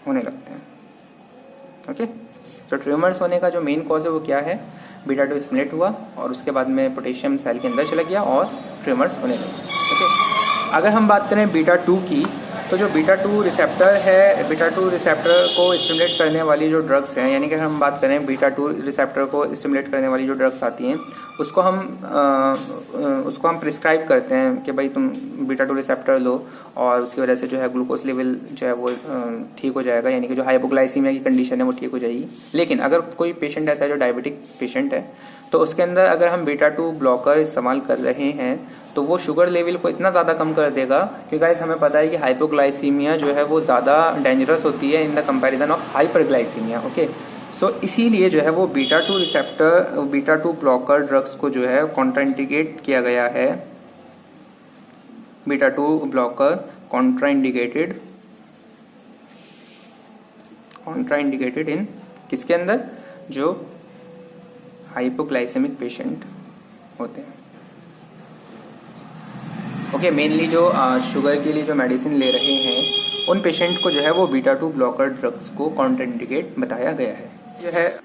होने लगते हैं। ओके, तो ट्रिमर्स होने का जो मेन कॉज है वो क्या है, बीटा 2 स्टिमुलेट हुआ और उसके बाद में पोटेशियम सेल के अंदर चला गया और ट्रिमर्स होने लगे। ओके, अगर हम बात करें बीटा 2 की तो जो बीटा 2 रिसेप्टर है, बीटा 2 रिसेप्टर को स्टिमुलेट करने वाली जो ड्रग्स हैं, यानी कि हम बात करें बीटा 2 रिसेप्टर को स्टिमुलेट करने वाली जो ड्रग्स आती हैं, उसको हम प्रिस्क्राइब करते हैं कि भाई तुम बीटा 2 रिसेप्टर लो और उसकी वजह से जो है ग्लूकोज लेवल जो है वो ठीक हो जाएगा, यानी कि जो हाइपोग्लाइसीमिया की कंडीशन है वो ठीक हो जाएगी। लेकिन अगर कोई पेशेंट ऐसा है जो डायबिटिक पेशेंट है, तो उसके अंदर अगर हम बीटा 2 ब्लॉकर इस्तेमाल कर रहे हैं तो वो शुगर लेवल को इतना ज़्यादा कम कर देगा कि गाइस हमें पता है कि हाइपोग्लाइसीमिया जो है वो ज़्यादा डेंजरस होती है in the comparison of hyperglycemia. Okay, so इसीलिए जो है वो beta 2 receptor, beta 2 blocker drugs को जो है कॉन्ट्राइंडिकेट किया गया है। बीटा 2 ब्लॉकर कॉन्ट्राइंडिकेटेड इन किसके अंदर, जो हाइपोग्लाइसेमिक पेशेंट होते हैं। ओके, मेनली जो शुगर के लिए जो मेडिसिन ले रहे हैं उन पेशेंट को जो है वो बीटा 2 ब्लॉकर ड्रग्स को कॉन्ट्राइंडिकेट बताया गया है। यह है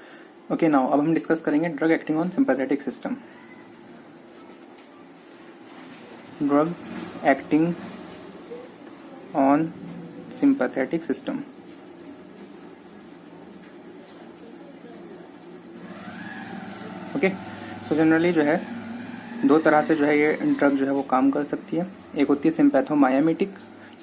ओके। नाउ अब हम डिस्कस करेंगे drug acting on sympathetic system. Drug acting on sympathetic system. Okay, so generally जो है दो तरह से जो है ये ड्रग जो है वो काम कर सकती है। एक होती है सिंपैथोमायामेटिक,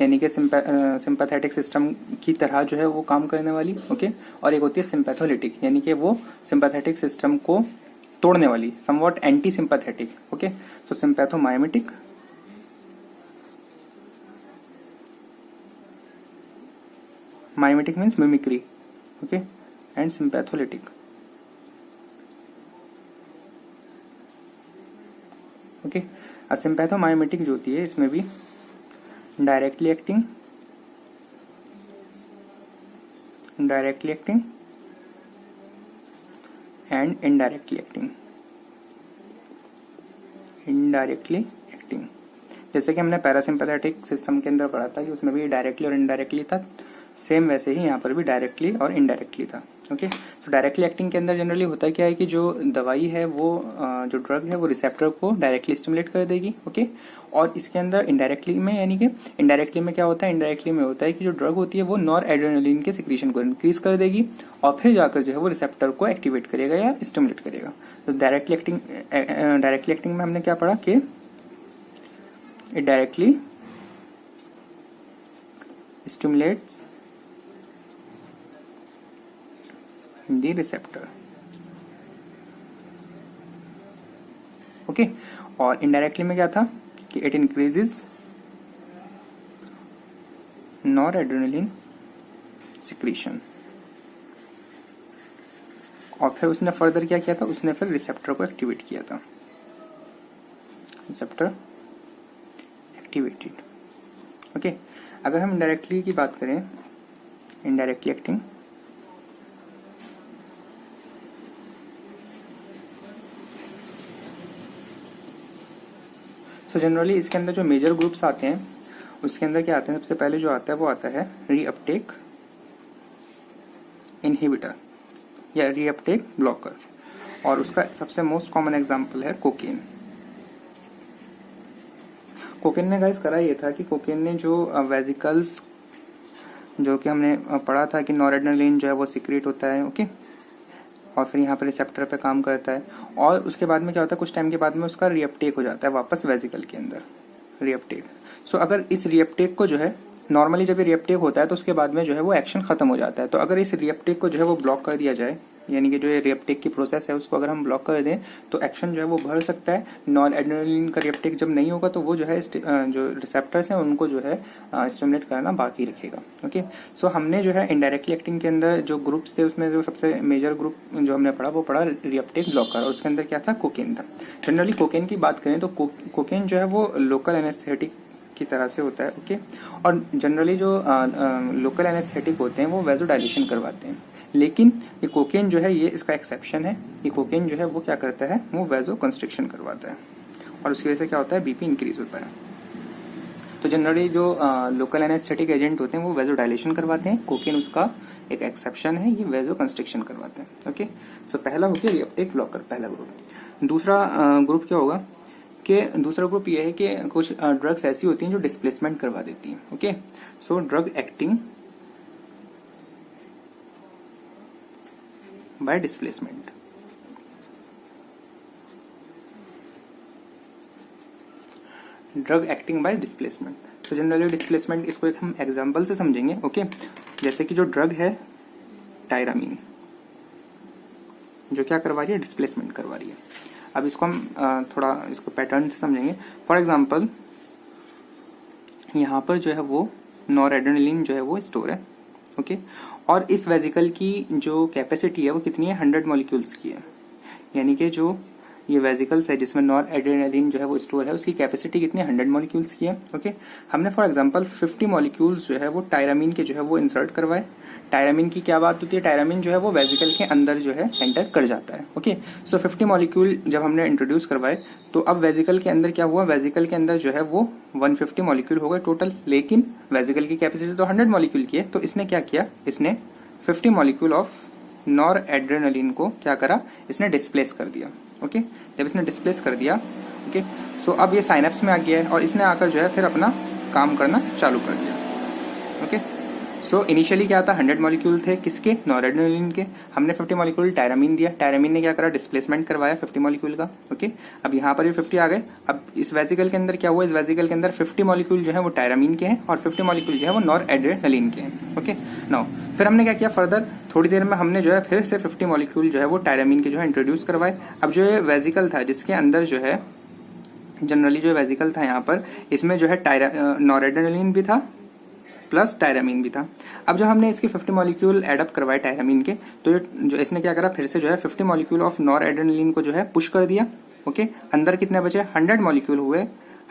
यानी कि सिंपैथेटिक सिस्टम की तरह जो है वो काम करने वाली। ओके, और एक होती है सिंपैथोलिटिक, यानी कि वो सिंपैथेटिक सिस्टम को तोड़ने वाली, समवॉट एंटी सिंपैथेटिक। ओके, तो sympathomimetic, mimetic means mimicry. Okay, and sympatholytic. Okay, sympathomimetic जो होती है इसमें भी directly acting and indirectly acting. जैसे कि हमने पैरासिम्पैथेटिक सिस्टम के अंदर पढ़ा था कि उसमें भी डायरेक्टली और इनडायरेक्टली था, सेम वैसे ही यहाँ पर भी डायरेक्टली और इनडायरेक्टली था। ओके, तो डायरेक्टली एक्टिंग के अंदर जनरली होता क्या है कि जो दवाई है वो जो ड्रग है वो रिसेप्टर को डायरेक्टली स्टिमुलेट कर देगी। ओके, और इसके अंदर इनडायरेक्टली में, यानी कि इनडायरेक्टली में क्या होता है, इनडायरेक्टली में होता है कि जो ड्रग होती है वो नॉर एड्रेनलिन के सिक्रीशन को इंक्रीज कर देगी और फिर जाकर जो है वो रिसेप्टर को एक्टिवेट करेगा या स्टिमुलेट करेगा। तो डायरेक्टली एक्टिंग में हमने क्या पढ़ा कि it directly stimulates the receptor. Okay, और इनडायरेक्टली में क्या था कि it increases nor adrenaline secretion. और फिर उसने फर्दर क्या किया था, उसने फिर रिसेप्टर को एक्टिवेट किया था, रिसेप्टर एक्टिवेटेड। ओके, अगर हम इनडायरेक्टली की बात करें, इनडायरेक्टली एक्टिंग, तो जनरली इसके अंदर जो मेजर ग्रुप्स आते हैं उसके अंदर क्या आते हैं, सबसे पहले जो आता है वो आता है रीअपटेक इनहिबिटर या रीअपटेक ब्लॉकर, और उसका सबसे मोस्ट कॉमन एग्जांपल है कोकेन। कोकेन ने गाइस करा ये था कि कोकेन ने जो वेजिकल्स, जो कि हमने पढ़ा था कि नॉरेड्रेनालिन जो है वो सीक्रेट होता है। ओके, और फिर यहाँ पर रिसेप्टर पे काम करता है, और उसके बाद में क्या होता है, कुछ टाइम के बाद में उसका रीअपटेक हो जाता है वापस वेजिकल के अंदर, रीअपटेक। सो अगर इस रीअपटेक को जो है, नॉर्मली जब ये रीअपटेक होता है तो उसके बाद में जो है वो एक्शन खत्म हो जाता है। तो अगर इस रीअपटेक को जो है वो ब्लॉक कर दिया जाए, यानी कि जो ये रीअपटेक की प्रोसेस है उसको अगर हम ब्लॉक कर दें तो एक्शन जो है वो बढ़ सकता है। नॉन एड्रेनलिन का रीअपटेक जब नहीं होगा तो वो जो है जो रिसेप्टर्स हैं उनको जो है स्टिमुलेट करना बाकी रखेगा। ओके, सो हमने जो है इनडायरेक्टली एक्टिंग के अंदर जो ग्रुप्स थे उसमें जो सबसे मेजर ग्रुप जो हमने पढ़ा वो पढ़ा रीअपटेक ब्लॉकर, और उसके अंदर क्या था, कोकेन था। जनरली कोकेन की बात करें तो कोकेन जो है वो लोकल एनेस्थेटिक की तरह से होता है। ओके, और जनरली जो लोकल एनेस्थेटिक होते हैं वो वेजोडाइलेशन करवाते हैं, लेकिन ये कोकेन जो है ये इसका एक्सेप्शन है। ये कोकेन जो है वो क्या करता है, वो वेजो कंस्ट्रिक्शन करवाता है, और उसकी वजह से क्या होता है, बीपी इंक्रीज होता है। तो जनरली जो लोकल एनेस्थेटिक एजेंट होते हैं वो वेजोडाइलेशन करवाते हैं, कोकेन उसका एक एक्सेप्शन है, ये वेजो कंस्ट्रिक्शन करवाते हैं। ओके, सो पहला हो गया रीअपटेक ब्लॉकर, पहला ग्रुप। दूसरा ग्रुप क्या होगा कि दूसरा ग्रुप ये है कि कुछ ड्रग्स ऐसी होती हैं जो डिस्प्लेसमेंट करवा देती हैं। Okay, so drug acting by displacement. Drug acting by displacement. तो जनरली डिस्प्लेसमेंट इसको एक हम एग्जांपल से समझेंगे। ओके, जैसे कि जो ड्रग है टायरामीन, जो क्या करवा रही है, डिस्प्लेसमेंट करवा रही है। अब इसको हम थोड़ा इसको पैटर्न से समझेंगे। फॉर एग्जांपल यहाँ पर जो है वो नॉरएड्रेनालिन जो है वो स्टोर है। ओके, और इस वेजिकल की जो कैपेसिटी है वो कितनी है, 100 मॉलिक्यूल्स की है। यानी कि जो ये वेजिकल्स है जिसमें नॉरएड्रेनालिन जो है वो स्टोर है, उसकी कैपेसिटी कितनी है, 100 मॉलिक्यूल्स की है। ओके, हमने फॉर एग्जांपल 50 मॉलिक्यूल्स जो है वो टायरामीन के जो है वो इंसर्ट करवाए। टायरामीन की क्या बात होती है, टायरामीन जो है वो वेजिकल के अंदर जो है एंटर कर जाता है। ओके, सो 50 मॉलिक्यूल जब हमने इंट्रोड्यूस करवाए तो अब वेजिकल के अंदर क्या हुआ, वेजिकल के अंदर जो है वो 150 मॉलिक्यूल हो गए टोटल, लेकिन वेजिकल की कैपेसिटी तो 100 मॉलिक्यूल की है। तो इसने क्या किया, इसने 50 मॉलिक्यूल ऑफ नॉरएड्रेनालिन को क्या करा, इसने डिस्प्लेस कर दिया। ओके, जब इसने डिस्प्लेस कर दिया, ओके, सो अब ये साइनेप्स में आ गया है और इसने आकर जो है फिर अपना काम करना चालू कर दिया। ओके, सो इनिशियली क्या था, 100 मॉलिक्यूल थे किसके, नॉरएड्रेनालिन के। हमने 50 मॉलिक्यूल टायरामीन दिया, टायरामीन ने क्या करा, डिस्प्लेसमेंट करवाया 50 मॉलिक्यूल का। ओके, अब यहाँ पर ये 50 आ गए। अब इस वेजिकल के अंदर क्या हुआ, इस वेजिकल के अंदर 50 मॉलिक्यूल जो है वो टायरामीन के हैं और 50 मॉलिक्यूल जो है वो नॉरएड्रेनालिन के हैं। ओके, नाउ फिर हमने क्या किया, फर्दर थोड़ी देर में हमने जो है फिर से 50 मॉलिक्यूल जो है वो टायरामीन के जो है इंट्रोड्यूस करवाए। अब जो ये वेजिकल था जिसके अंदर जो है जनरली जो वेजिकल था यहाँ पर, इसमें जो है नॉरएड्रेनालिन भी था प्लस टायरामीन भी था। अब जब हमने इसके 50 मॉलिक्यूल एडअप करवाए टायरामीन के, तो जो इसने क्या करा, फिर से जो है 50 मॉलिक्यूल ऑफ नॉरएड्रेनालिन को जो है पुश कर दिया। ओके, अंदर कितने बचे, 100 मॉलिक्यूल हुए।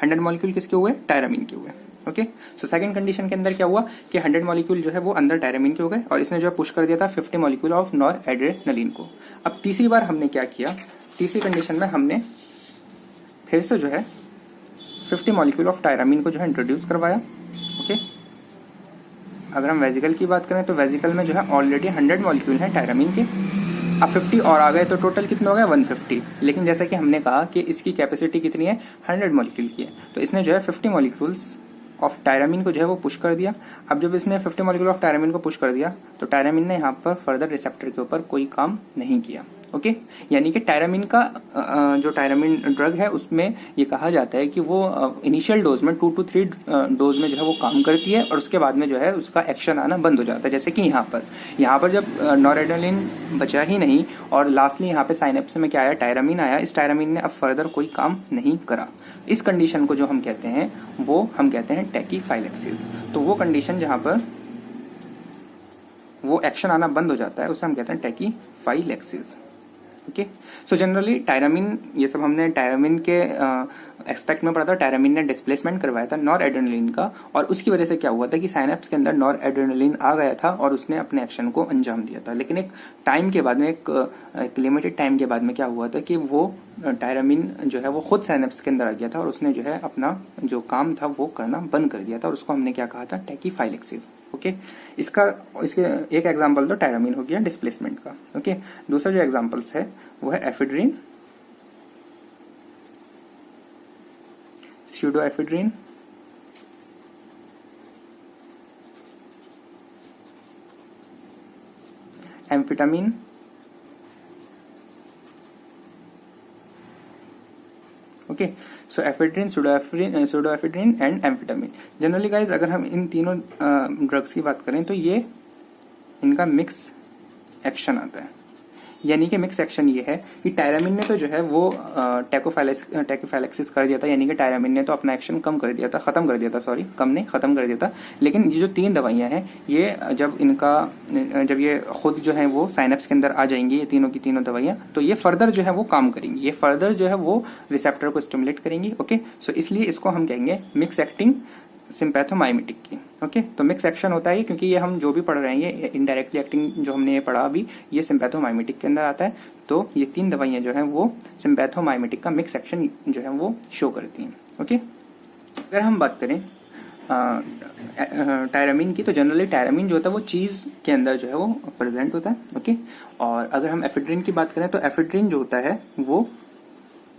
100 मॉलिक्यूल किसके हुए, टायरामीन के हुए। ओके, सो सेकंड कंडीशन के अंदर क्या हुआ कि 100 मॉलिक्यूल जो है वो अंदर टायरामीन के हो गए और इसने जो है पुश कर दिया था 50 मॉलिक्यूल ऑफ नॉरएड्रेनालिन को। अब तीसरी बार हमने क्या किया, तीसरी कंडीशन में हमने फिर से जो है 50 मॉलिक्यूल ऑफ टायरामीन को जो है इंट्रोड्यूस करवाया। ओके, अगर हम वेजिकल की बात करें तो वेजिकल में जो है ऑलरेडी 100 मॉलिक्यूल हैं टायरामीन के। अब 50 और आ गए तो टोटल कितना हो गया, 150। लेकिन जैसा कि हमने कहा कि इसकी कैपेसिटी कितनी है, 100 मॉलिक्यूल की है, तो इसने जो है 50 मॉलिक्यूल्स ऑफ टायरामीन को जो है वो पुश कर दिया। अब जब इसने 50 मॉलिक्यूल ऑफ टायरामीन को पुश कर दिया तो टायरामीन ने यहाँ पर फर्दर रिसेप्टर के ऊपर कोई काम नहीं किया। ओके, यानी कि टायरामीन का जो टायरामीन ड्रग है उसमें ये कहा जाता है कि वो इनिशियल डोज में 2 to 3 डोज में जो है वो काम करती है और उसके बाद में जो है उसका एक्शन आना बंद हो जाता है। जैसे कि यहाँ पर जब नॉरएड्रेनालिन बचा ही नहीं और लास्टली यहाँ पे साइनेप्स में क्या आया, टायरामीन आया। इस टायरामीन ने अब फर्दर कोई काम नहीं करा। इस कंडीशन को जो हम कहते हैं वो हम कहते हैं टैकीफाइलेक्सिस। तो वो कंडीशन जहां पर वो एक्शन आना बंद हो जाता है उसे हम कहते हैं टैकीफाइलेक्सिस। ओके, सो जनरली टायरामीन, ये सब हमने टायरामीन के एक्सपेक्ट में पढ़ा था। टायरामीन ने डिस्प्लेसमेंट करवाया था नॉरएड्रेनालिन का और उसकी वजह से क्या हुआ था कि साइनेप्स के अंदर नॉरएड्रेनालिन आ गया था और उसने अपने एक्शन को अंजाम दिया था। लेकिन एक टाइम के बाद में, एक लिमिटेड टाइम के बाद में क्या हुआ था कि वो टायरामीन जो है वो खुद साइनेप्स के अंदर आ गया था और उसने जो है अपना जो काम था वो करना बंद कर दिया था और उसको हमने क्या कहा था, टैकीफाइलेक्सिस। ओके, इसके एक एग्जांपल तो टायरामीन हो गया डिस्प्लेसमेंट का। ओके, दूसरा जो एग्जांपल्स है वो है ephedrine, pseudoephedrine, amphetamine, okay, so ephedrine, pseudoephedrine and amphetamine. Generally guys अगर हम इन तीनों ड्रग्स की बात करें तो ये इनका मिक्स एक्शन आता है। यानी कि मिक्स एक्शन ये है कि टायरामीन ने तो जो है वो टैकीफाइलेक्सिस कर दिया था, यानी कि टायरामीन ने तो अपना एक्शन खत्म कर दिया था। लेकिन ये जो 3 दवाइयां हैं ये जब ये खुद जो है वो साइनेप्स के अंदर आ जाएंगी, ये तीनों की तीनों दवाइयां, तो ये फर्दर जो है वो काम करेंगी, ये फर्दर जो है वो रिसेप्टर को स्टिमुलेट करेंगी। ओके, सो इसलिए इसको हम कहेंगे मिक्स एक्टिंग सिम्पैथोमाइमेटिक की। ओके, तो मिक्स एक्शन होता है क्योंकि ये हम जो भी पढ़ रहे हैं ये इनडायरेक्टली एक्टिंग जो हमने ये पढ़ा अभी, ये सिम्पैथोमाइमेटिक के अंदर आता है। तो ये 3 दवाइयां जो हैं वो सिम्पैथोमाइमेटिक का मिक्स एक्शन जो है वो शो करती हैं। ओके, अगर हम बात करें टायरामीन की, तो जनरली टायरामीन जो होता है वो चीज के अंदर जो है वो प्रेजेंट होता है। ओके, और अगर हम एफेड्रिन की बात करें तो एफेड्रिन जो होता है वो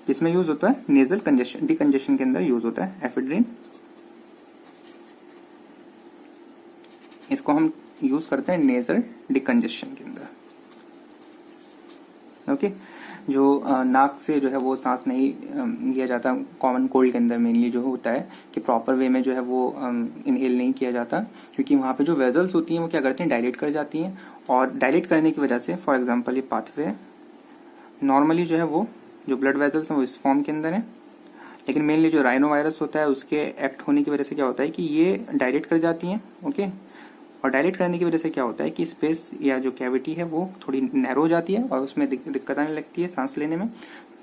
इसमें यूज होता है नेजल कंजेशन, डिकंजेशन के अंदर यूज होता है एफेड्रिन। इसको हम यूज करते हैं नेजल डिकंजेशन के अंदर। ओके, जो नाक से जो है वो सांस नहीं लिया जाता कॉमन कोल्ड के अंदर, मेनली जो होता है कि प्रॉपर वे में जो है वो इनहेल नहीं किया जाता, क्योंकि वहाँ पे जो वेजल्स होती हैं वो क्या करती हैं, डायलेट कर जाती हैं, और डायलेट करने की वजह से फॉर एग्जांपल ये पाथवे नॉर्मली जो है वो जो ब्लड वेजल्स हैं वो इस फॉर्म के अंदर है, लेकिन मेनली जो राइनो वायरस होता है उसके एक्ट होने की वजह से क्या होता है कि ये डायलेट कर जाती हैं। ओके, और डायलेट करने की वजह से क्या होता है कि स्पेस या जो कैविटी है वो थोड़ी नैरो हो जाती है और उसमें दिक्कत आने लगती है सांस लेने में।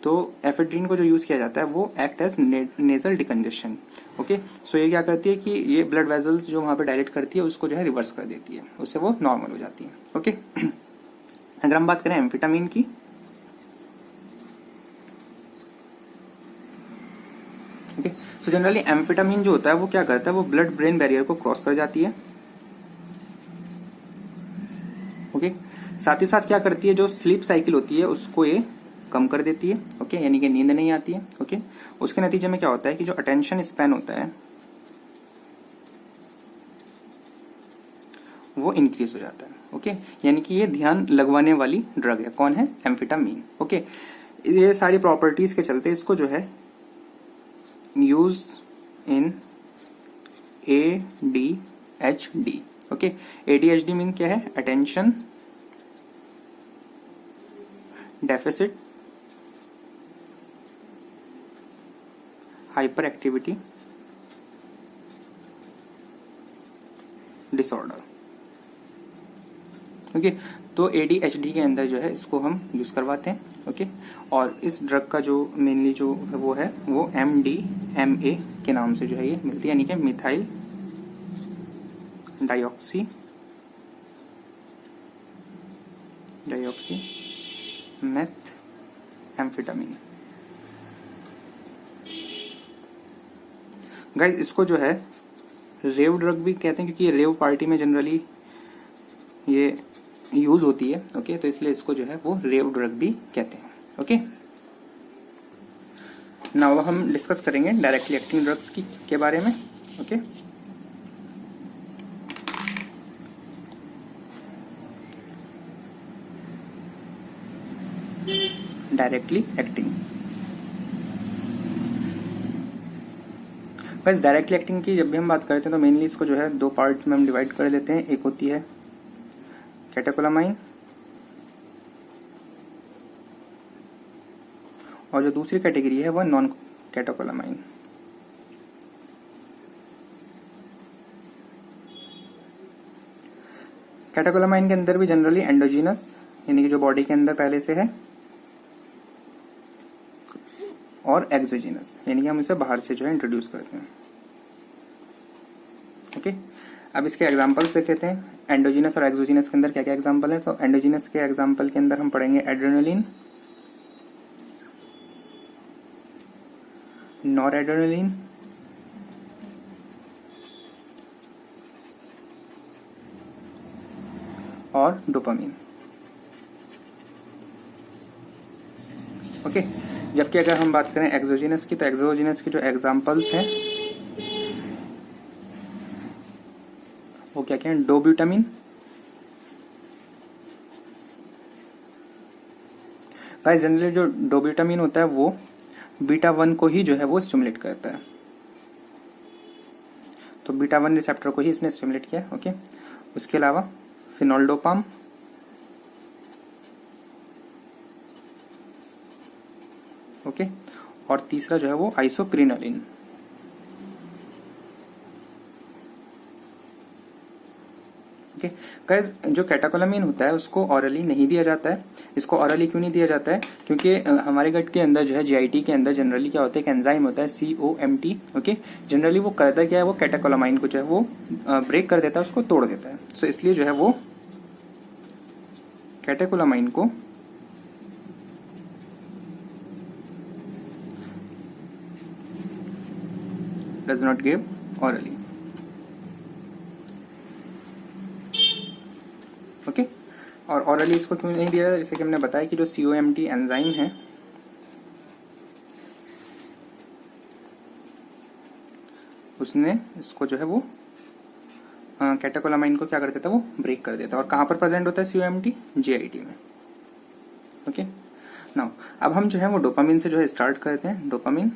तो एफेड्रीन को जो यूज किया जाता है वो act as nasal decongestion. Okay, सो ये क्या करती है कि ये ब्लड वेजल्स जो वहां पे डायलेट करती है उसको जो है रिवर्स कर देती है, उससे वो नॉर्मल हो जाती है। ओके, अगर हम बात करें एम्फेटामिन की, ओके, सो जनरली एम्फेटामिन जो होता है वो क्या करता है, वो ब्लड ब्रेन बैरियर को क्रॉस कर जाती है। ओके, साथ ही साथ क्या करती है, जो स्लीप साइकिल होती है उसको ये कम कर देती है। ओके, यानी कि नींद नहीं आती है। ओके, उसके नतीजे में क्या होता है कि जो अटेंशन स्पैन होता है वो इंक्रीज हो जाता है। ओके, यानी कि ये ध्यान लगवाने वाली ड्रग है। कौन है, एम्फेटामिन। ओके, ये सारी प्रॉपर्टीज के चलते इसको जो है use in ADHD। Okay, ADHD mean क्या है, attention deficit hyper activity disorder. Okay, तो ADHD के अंदर जो है इसको हम यूज करवाते हैं। ओके, और इस ड्रग का जो मेनली जो वो है वो MDMA के नाम से जो है ये मिलती है, यानी कि methyl dioxy meth amphetamine. Guys, इसको जो है रेव ड्रग भी कहते हैं, क्योंकि ये रेव पार्टी में जनरली ये यूज होती है। ओके, तो इसलिए इसको जो है वो रेव ड्रग भी कहते हैं। ओके, नाउ हम डिस्कस करेंगे डायरेक्टली एक्टिंग ड्रग्स के बारे में। Okay, directly acting. बस डायरेक्टली एक्टिंग की जब भी हम बात करते हैं तो मेनली इसको जो है दो पार्ट्स में हम डिवाइड कर देते हैं। एक होती है कैटेकोलामाइन, और जो दूसरी कैटेगरी है वह नॉन कैटेकोलामाइन। कैटेकोलामाइन के अंदर भी जनरली एंडोजीनस यानी कि जो बॉडी के अंदर पहले से है, और एक्सोजीनस यानी कि हम इसे बाहर से जो है इंट्रोड्यूस करते हैं। ओके, अब इसके एग्जांपल्स देख लेते हैं। एंडोजीनस और एक्सोजीनस के अंदर क्या क्या एग्जांपल है। तो एंडोजीनस के एग्जांपल के अंदर हम पढ़ेंगे एड्रेनलिन, नॉरएड्रेनलिन, और डोपामिन। ओके, जबकि अगर हम बात करें एक्सोजीनस की, तो एक्सोजीनस की जो एग्जांपल्स हैं वो क्या क्या है, डोब्यूटामिन। गाइस, जनरली जो डोब्यूटामिन होता है वो बीटा 1 को ही जो है वो स्टिमुलेट करता है, तो बीटा 1 रिसेप्टर को ही इसने स्टिमुलेट किया। ओके, उसके अलावा फिनोल्डोपाम, ओके, और तीसरा जो है वो आइसोप्रिनोलिन। ओके गाइस, जो कैटेकोलामिन होता है उसको ऑरली नहीं दिया जाता है। इसको ऑरली क्यों नहीं दिया जाता है, क्योंकि हमारे गट के अंदर जो है जीआईटी के अंदर जनरली क्या होता है, एक एंजाइम होता है COMT। ओके, जनरली वो करता क्या है, वो कैटेकोलामाइन को जो है वो ब्रेक कर देता है, उसको तोड़ देता है। सो इसलिए जो है वो कैटेकोलामाइन को does not give hourly. Okay, और ऑरली इसको क्यों नहीं दिया जाता, जैसे कि हमने बताया कि जो COMT एंजाइम है उसने इसको जो है वो कैटेकोलामाइन को क्या कर देता है, वो ब्रेक कर देता है। और कहाँ पर प्रेजेंट होता है COMT, GIT में। ओके नाउ अब हम जो है वो डोपामिन से जो है स्टार्ट करते हैं। Dopamine,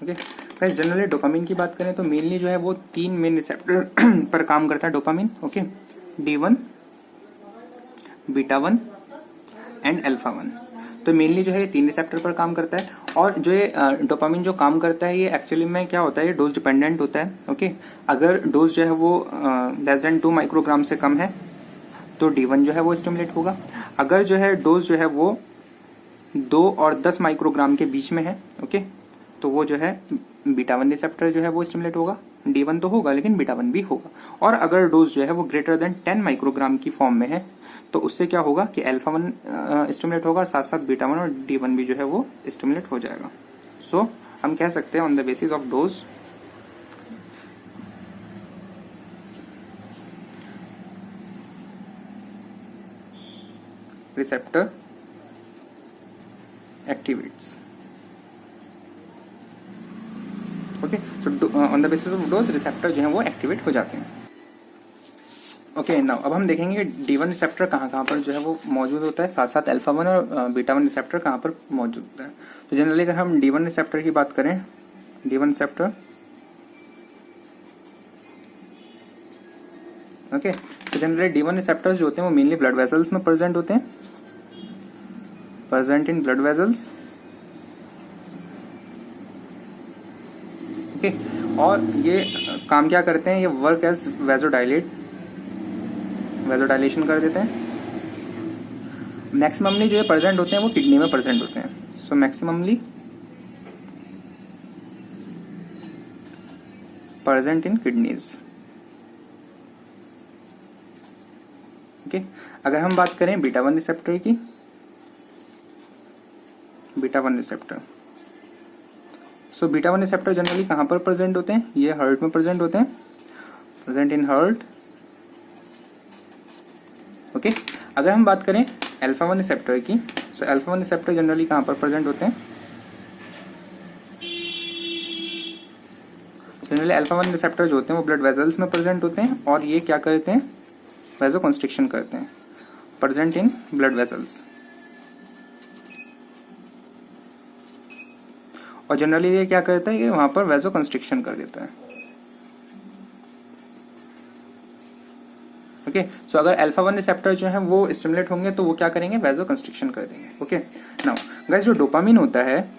okay guys, generally dopamine की बात करें तो मेनली जो है वो 3 मेन रिसेप्टर पर काम करता है dopamine. Okay, D1, beta 1 and alpha 1। तो मेनली जो है ये 3 रिसेप्टर पर काम करता है। और जो ये डोपामिन जो काम करता है ये एक्चुअली में क्या होता है, ये डोज डिपेंडेंट होता है। ओके, अगर डोज जो है वो लेस देन 2 माइक्रोग्राम से कम है तो D1 जो है वो स्टिमुलेट होगा। अगर जो है डोज जो है वो 2 और 10 माइक्रोग्राम के बीच में है, ओके, तो वो जो है बीटा 1 रिसेप्टर जो है वो स्टिमुलेट होगा। D1 तो होगा लेकिन बीटा 1 भी होगा। और अगर डोज जो है वो ग्रेटर देन 10 माइक्रोग्राम की फॉर्म में है तो उससे क्या होगा कि अल्फा 1 स्टिमुलेट होगा, साथ साथ बीटा 1 और D1 भी जो है वो स्टिमुलेट हो जाएगा। सो हम कह सकते हैं on the basis of dose receptor activates. Okay, so on the basis of dose receptor जो है वो एक्टिवेट हो जाते हैं। ओके नाउ अब हम देखेंगे D1 रिसेप्टर कहाँ कहाँ पर जो है वो मौजूद होता है, साथ साथ अल्फा 1 और बीटा 1 रिसेप्टर कहाँ पर मौजूद होता है। तो जनरली अगर हम D1 रिसेप्टर की बात करें, D1 रिसेप्टर, ओके, तो जनरली D1 रिसेप्टर्स जो होते हैं वो मेनली ब्लड वेसल्स में प्रेजेंट होते हैं, present in blood vessels. Okay, और ये काम क्या करते हैं, ये वर्क एज वेजोडाइलेशन कर देते हैं। मैक्सिममली जो ये प्रेजेंट होते हैं वो किडनी में प्रेजेंट होते हैं। So maximally present in kidneys. Okay, अगर हम बात करें बीटा 1 रिसेप्टर की, beta 1 receptor, so beta 1 receptor generally कहाँ पर प्रेजेंट होते हैं, ये हार्ट में प्रेजेंट होते हैं, प्रेजेंट इन हार्ट। ओके, अगर हम बात करें अल्फा 1 रिसेप्टर की, सो अल्फा 1 रिसेप्टर जनरली कहाँ पर प्रेजेंट होते हैं, जनरली अल्फा 1 रिसेप्टर जो होते हैं वो ब्लड वेसल्स में प्रेजेंट होते हैं और ये क्या करते हैं, वेजो कंस्ट्रिक्शन करते हैं, प्रेजेंट इन ब्लड वेसल्स। और जनरली ये क्या करता है, ये वहां पर वेजो कंस्ट्रिक्शन कर देता है। ओके, सो अगर अल्फा 1 रिसेप्टर जो है वो स्टिमुलेट होंगे तो वो क्या करेंगे, वेजो कंस्ट्रिक्शन कर देंगे। ओके नाउ गाइस, जो डोपामिन होता है,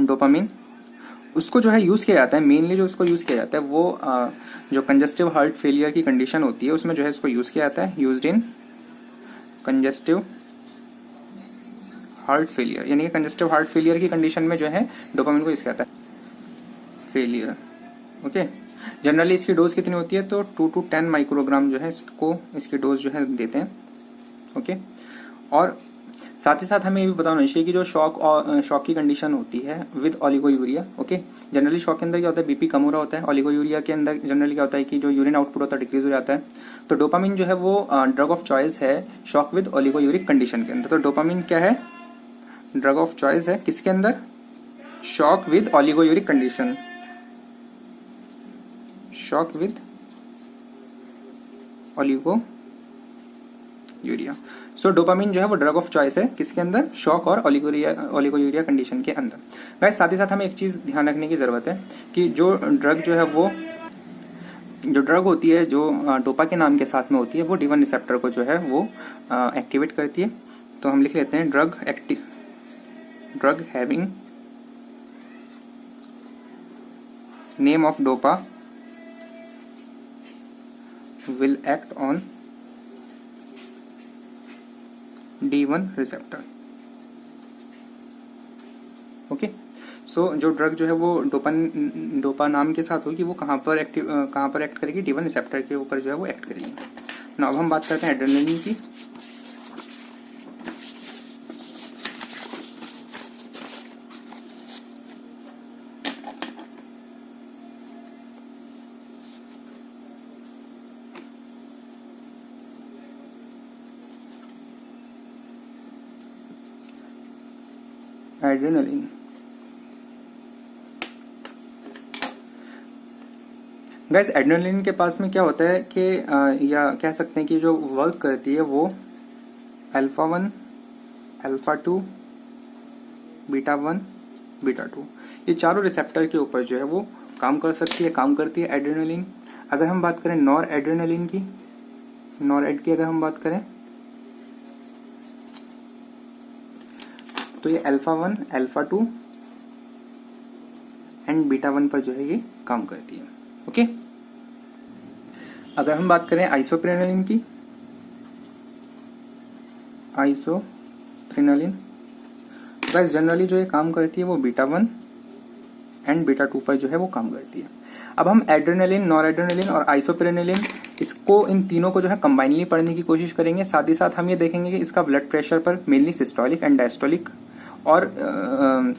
डोपामिन उसको जो है यूज किया जाता है, मेनली जो उसको यूज किया जाता है वो जो कंजेस्टिव हार्ट फेलियर की कंडीशन होती है उसमें जो है इसको यूज किया जाता है, used in congestive heart failure, यानी कि कंजेस्टिव हार्ट फेलियर की कंडीशन में जो है डोपामिन को यूज किया जाता है, फेलियर। ओके, जनरली इसकी डोज कितनी होती है, तो 2 to 10 माइक्रोग्राम जो है इसको, इसकी डोज जो है देते हैं। ओके, और साथ ही साथ हमें ये भी बताना चाहिए कि जो शॉक की कंडीशन होती है with oliguria. Okay, generally shock के अंदर क्या होता है, बीपी कम हो रहा होता है, ओलिगोयूरिया के अंदर जनरली क्या होता है कि जो यूरिन आउटपुट होता है डिक्रीज हो जाता है। तो डोपामिन जो है वो ड्रग ऑफ चॉइस है शॉक विद ओलिगोयूरिक कंडीशन के अंदर। तो डोपामिन क्या है, ड्रग ऑफ चॉइस है किसके अंदर, shock with oliguric condition, shock with oliguria. So dopamine जो है वो ड्रग ऑफ चॉइस है किसके अंदर, शॉक और ओलिगोयूरिया कंडीशन के अंदर। गाइस साथ ही साथ हमें एक चीज ध्यान रखने की जरूरत है कि जो ड्रग जो है वो, जो ड्रग होती है जो डोपा के नाम के साथ में होती है वो D1 रिसेप्टर को जो है वो एक्टिवेट करती है। तो हम लिख लेते हैं drug having name of dopa will act on D1 receptor. Okay, so जो ड्रग जो है वो डोपा नाम के साथ होगी वो कहाँ पर एक्ट करेगी, D1 रिसेप्टर के ऊपर जो है वो एक्ट करेगी। ना अब हम बात करते हैं एड्रेनलिन की। एड्रेनलिन, गाइस एड्रेनलिन के पास में क्या होता है कि या कह सकते हैं कि जो वर्क करती है वो अल्फा 1, अल्फा 2, बीटा 1, बीटा 2 ये चारों रिसेप्टर के ऊपर जो है वो काम कर सकती है, काम करती है एड्रेनलिन। अगर हम बात करें नॉर एड्रेनलिन की, नॉर एड की अगर हम बात करें तो ये अल्फा 1, अल्फा 2 एंड बीटा 1 पर जो है ये काम करती है। ओके, अगर हम बात करें आइसोप्रेनलिन की, आइसोप्रेनलिन बस जनरली जो ये काम करती है वो बीटा 1 एंड बीटा 2 पर जो है वो काम करती है। अब हम एड्रेनलिन, नॉर एड्रेनलिन और आइसोप्रेनलिन इसको, इन तीनों को जो है कंबाइनली पढ़ने की कोशिश करेंगे। साथ ही साथ हम ये देखेंगे कि इसका ब्लड प्रेशर पर मेनली सिस्टोलिक एंड डायस्टोलिक और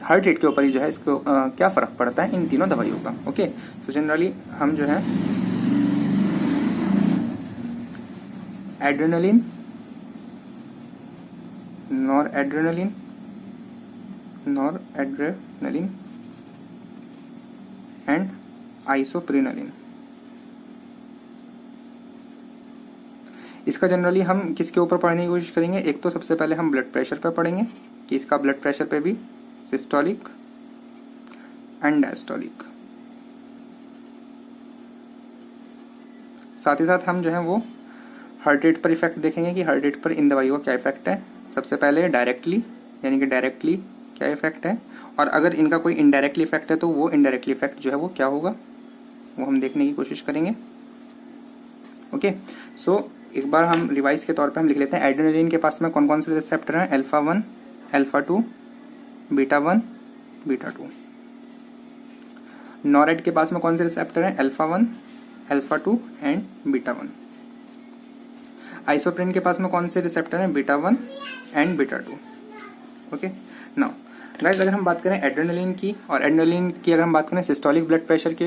हार्ट रेट के ऊपर ही जो है इसको क्या फर्क पड़ता है इन तीनों दवाइयों का। ओके, तो जनरली हम जो है adrenaline, nor adrenaline, nor adrenaline and isoprenaline, इसका जनरली हम किसके ऊपर पढ़ने की कोशिश करेंगे। एक तो सबसे पहले हम ब्लड प्रेशर पर पढ़ेंगे कि इसका ब्लड प्रेशर पे भी सिस्टोलिक एंड डायस्टोलिक। साथ ही साथ हम जो है वो हार्ट रेट पर इफेक्ट देखेंगे कि हार्ट रेट पर इन दवाइयों का क्या इफेक्ट है। सबसे पहले डायरेक्टली, यानी कि डायरेक्टली क्या इफेक्ट है, और अगर इनका कोई इनडायरेक्टली इफेक्ट है तो वो इनडायरेक्टली इफेक्ट जो है वो क्या होगा वो हम देखने की कोशिश करेंगे। ओके, सो एक बार हम रिवाइज के तौर पे हम लिख लेते हैं। एड्रेनलिन के पास में कौन कौन से रिसेप्टर हैं, अल्फा 1, अल्फा 2, बीटा 1, बीटा 2। नॉरेड के पास में कौन से रिसेप्टर हैं, अल्फा 1, अल्फा 2 एंड बीटा 1। आइसोप्रेन के पास में कौन से रिसेप्टर हैं, beta 1 and beta 2। Okay, now guys अगर हम बात करें एड्रेनलिन की, और एड्रेनलिन की अगर हम बात करें सिस्टोलिक ब्लड प्रेशर के,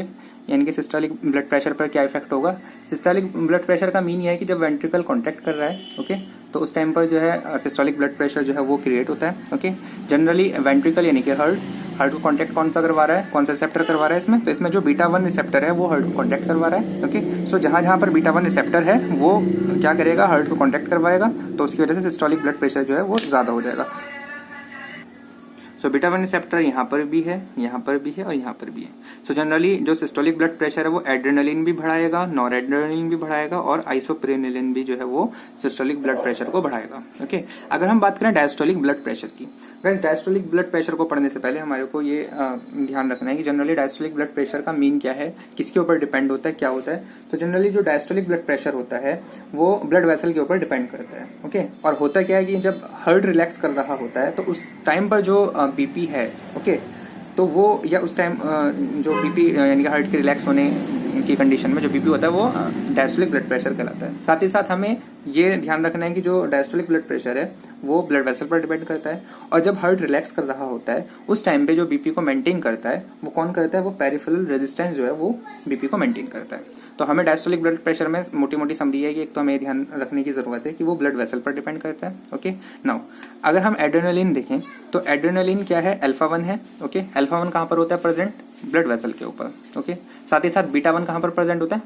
यानी कि सिस्टोलिक ब्लड प्रेशर पर क्या इफेक्ट होगा। सिस्टोलिक ब्लड प्रेशर का मीन ये है कि जब वेंट्रिकल कॉन्टैक्ट कर रहा है, ओके, तो उस टाइम पर जो है सिस्टोलिक ब्लड प्रेशर जो है वो क्रिएट होता है। ओके, जनरली वेंट्रिकल यानी कि हार्ट को कॉन्टैक्ट कौन सा करवा रहा है, कौन सा रिसेप्टर करवा रहा है इसमें, तो इसमें जो बीटा 1 रिसेप्टर है वो हार्ट को कॉन्टैक्ट करवा रहा है। ओके, सो जहां जहां पर बीटा 1 रिसेप्टर है वो क्या करेगा, हार्ट को कॉन्टैक्ट करवाएगा, तो उसकी वजह से सिस्टोलिक ब्लड प्रेशर जो है वो ज्यादा हो जाएगा। सो बीटा 1 रिसेप्टर यहाँ पर भी है, यहाँ पर भी है और यहाँ पर भी है। सो जनरली जो सिस्टोलिक ब्लड प्रेशर है वो एड्रेनलिन भी बढ़ाएगा, नॉर एड्रेनलिन भी बढ़ाएगा और आइसोप्रेनलिन भी जो है वो सिस्टोलिक ब्लड प्रेशर को बढ़ाएगा। ओके, अगर हम बात करें डायस्टोलिक ब्लड प्रेशर की, गाइस डायस्टोलिक ब्लड प्रेशर को पढ़ने से पहले हमारे को ये ध्यान रखना है कि जनरली डायस्टोलिक ब्लड प्रेशर का मीन क्या है, किसके ऊपर डिपेंड होता है, क्या होता है। तो जनरली जो डायस्टोलिक ब्लड प्रेशर होता है वो ब्लड वेसल के ऊपर डिपेंड करता है। ओके, और होता क्या है कि जब हार्ट रिलैक्स कर रहा होता है तो उस टाइम पर जो बीपी है, ओके, तो वो या उस टाइम जो बीपी यानी कि हार्ट के रिलैक्स होने की कंडीशन में जो बीपी होता है वो डायस्टोलिक ब्लड प्रेशर कहलाता है। साथ ही साथ हमें ये ध्यान रखना है कि जो डायस्टोलिक ब्लड प्रेशर है वो ब्लड वेसल पर डिपेंड करता है, और जब हार्ट रिलैक्स कर रहा होता है उस टाइम पे जो बीपी को मेंटेन करता है वो कौन करता है, वो पेरिफेरल रेजिस्टेंस जो है वो बीपी को मेंटेन करता है। तो हमें डायस्टोलिक ब्लड प्रेशर में मोटी मोटी समरी है कि एक तो हमें ध्यान रखने की जरूरत है कि वो ब्लड वेसल पर डिपेंड करता है। ओके, नाउ अगर हम एड्रेनलिन देखें तो एड्रेनलिन क्या है, अल्फा 1 है। ओके, अल्फा 1 कहां पर होता है प्रेजेंट, ब्लड वेसल के ऊपर। ओके, साथ ही साथ बीटा 1 कहां पर प्रेजेंट होता है,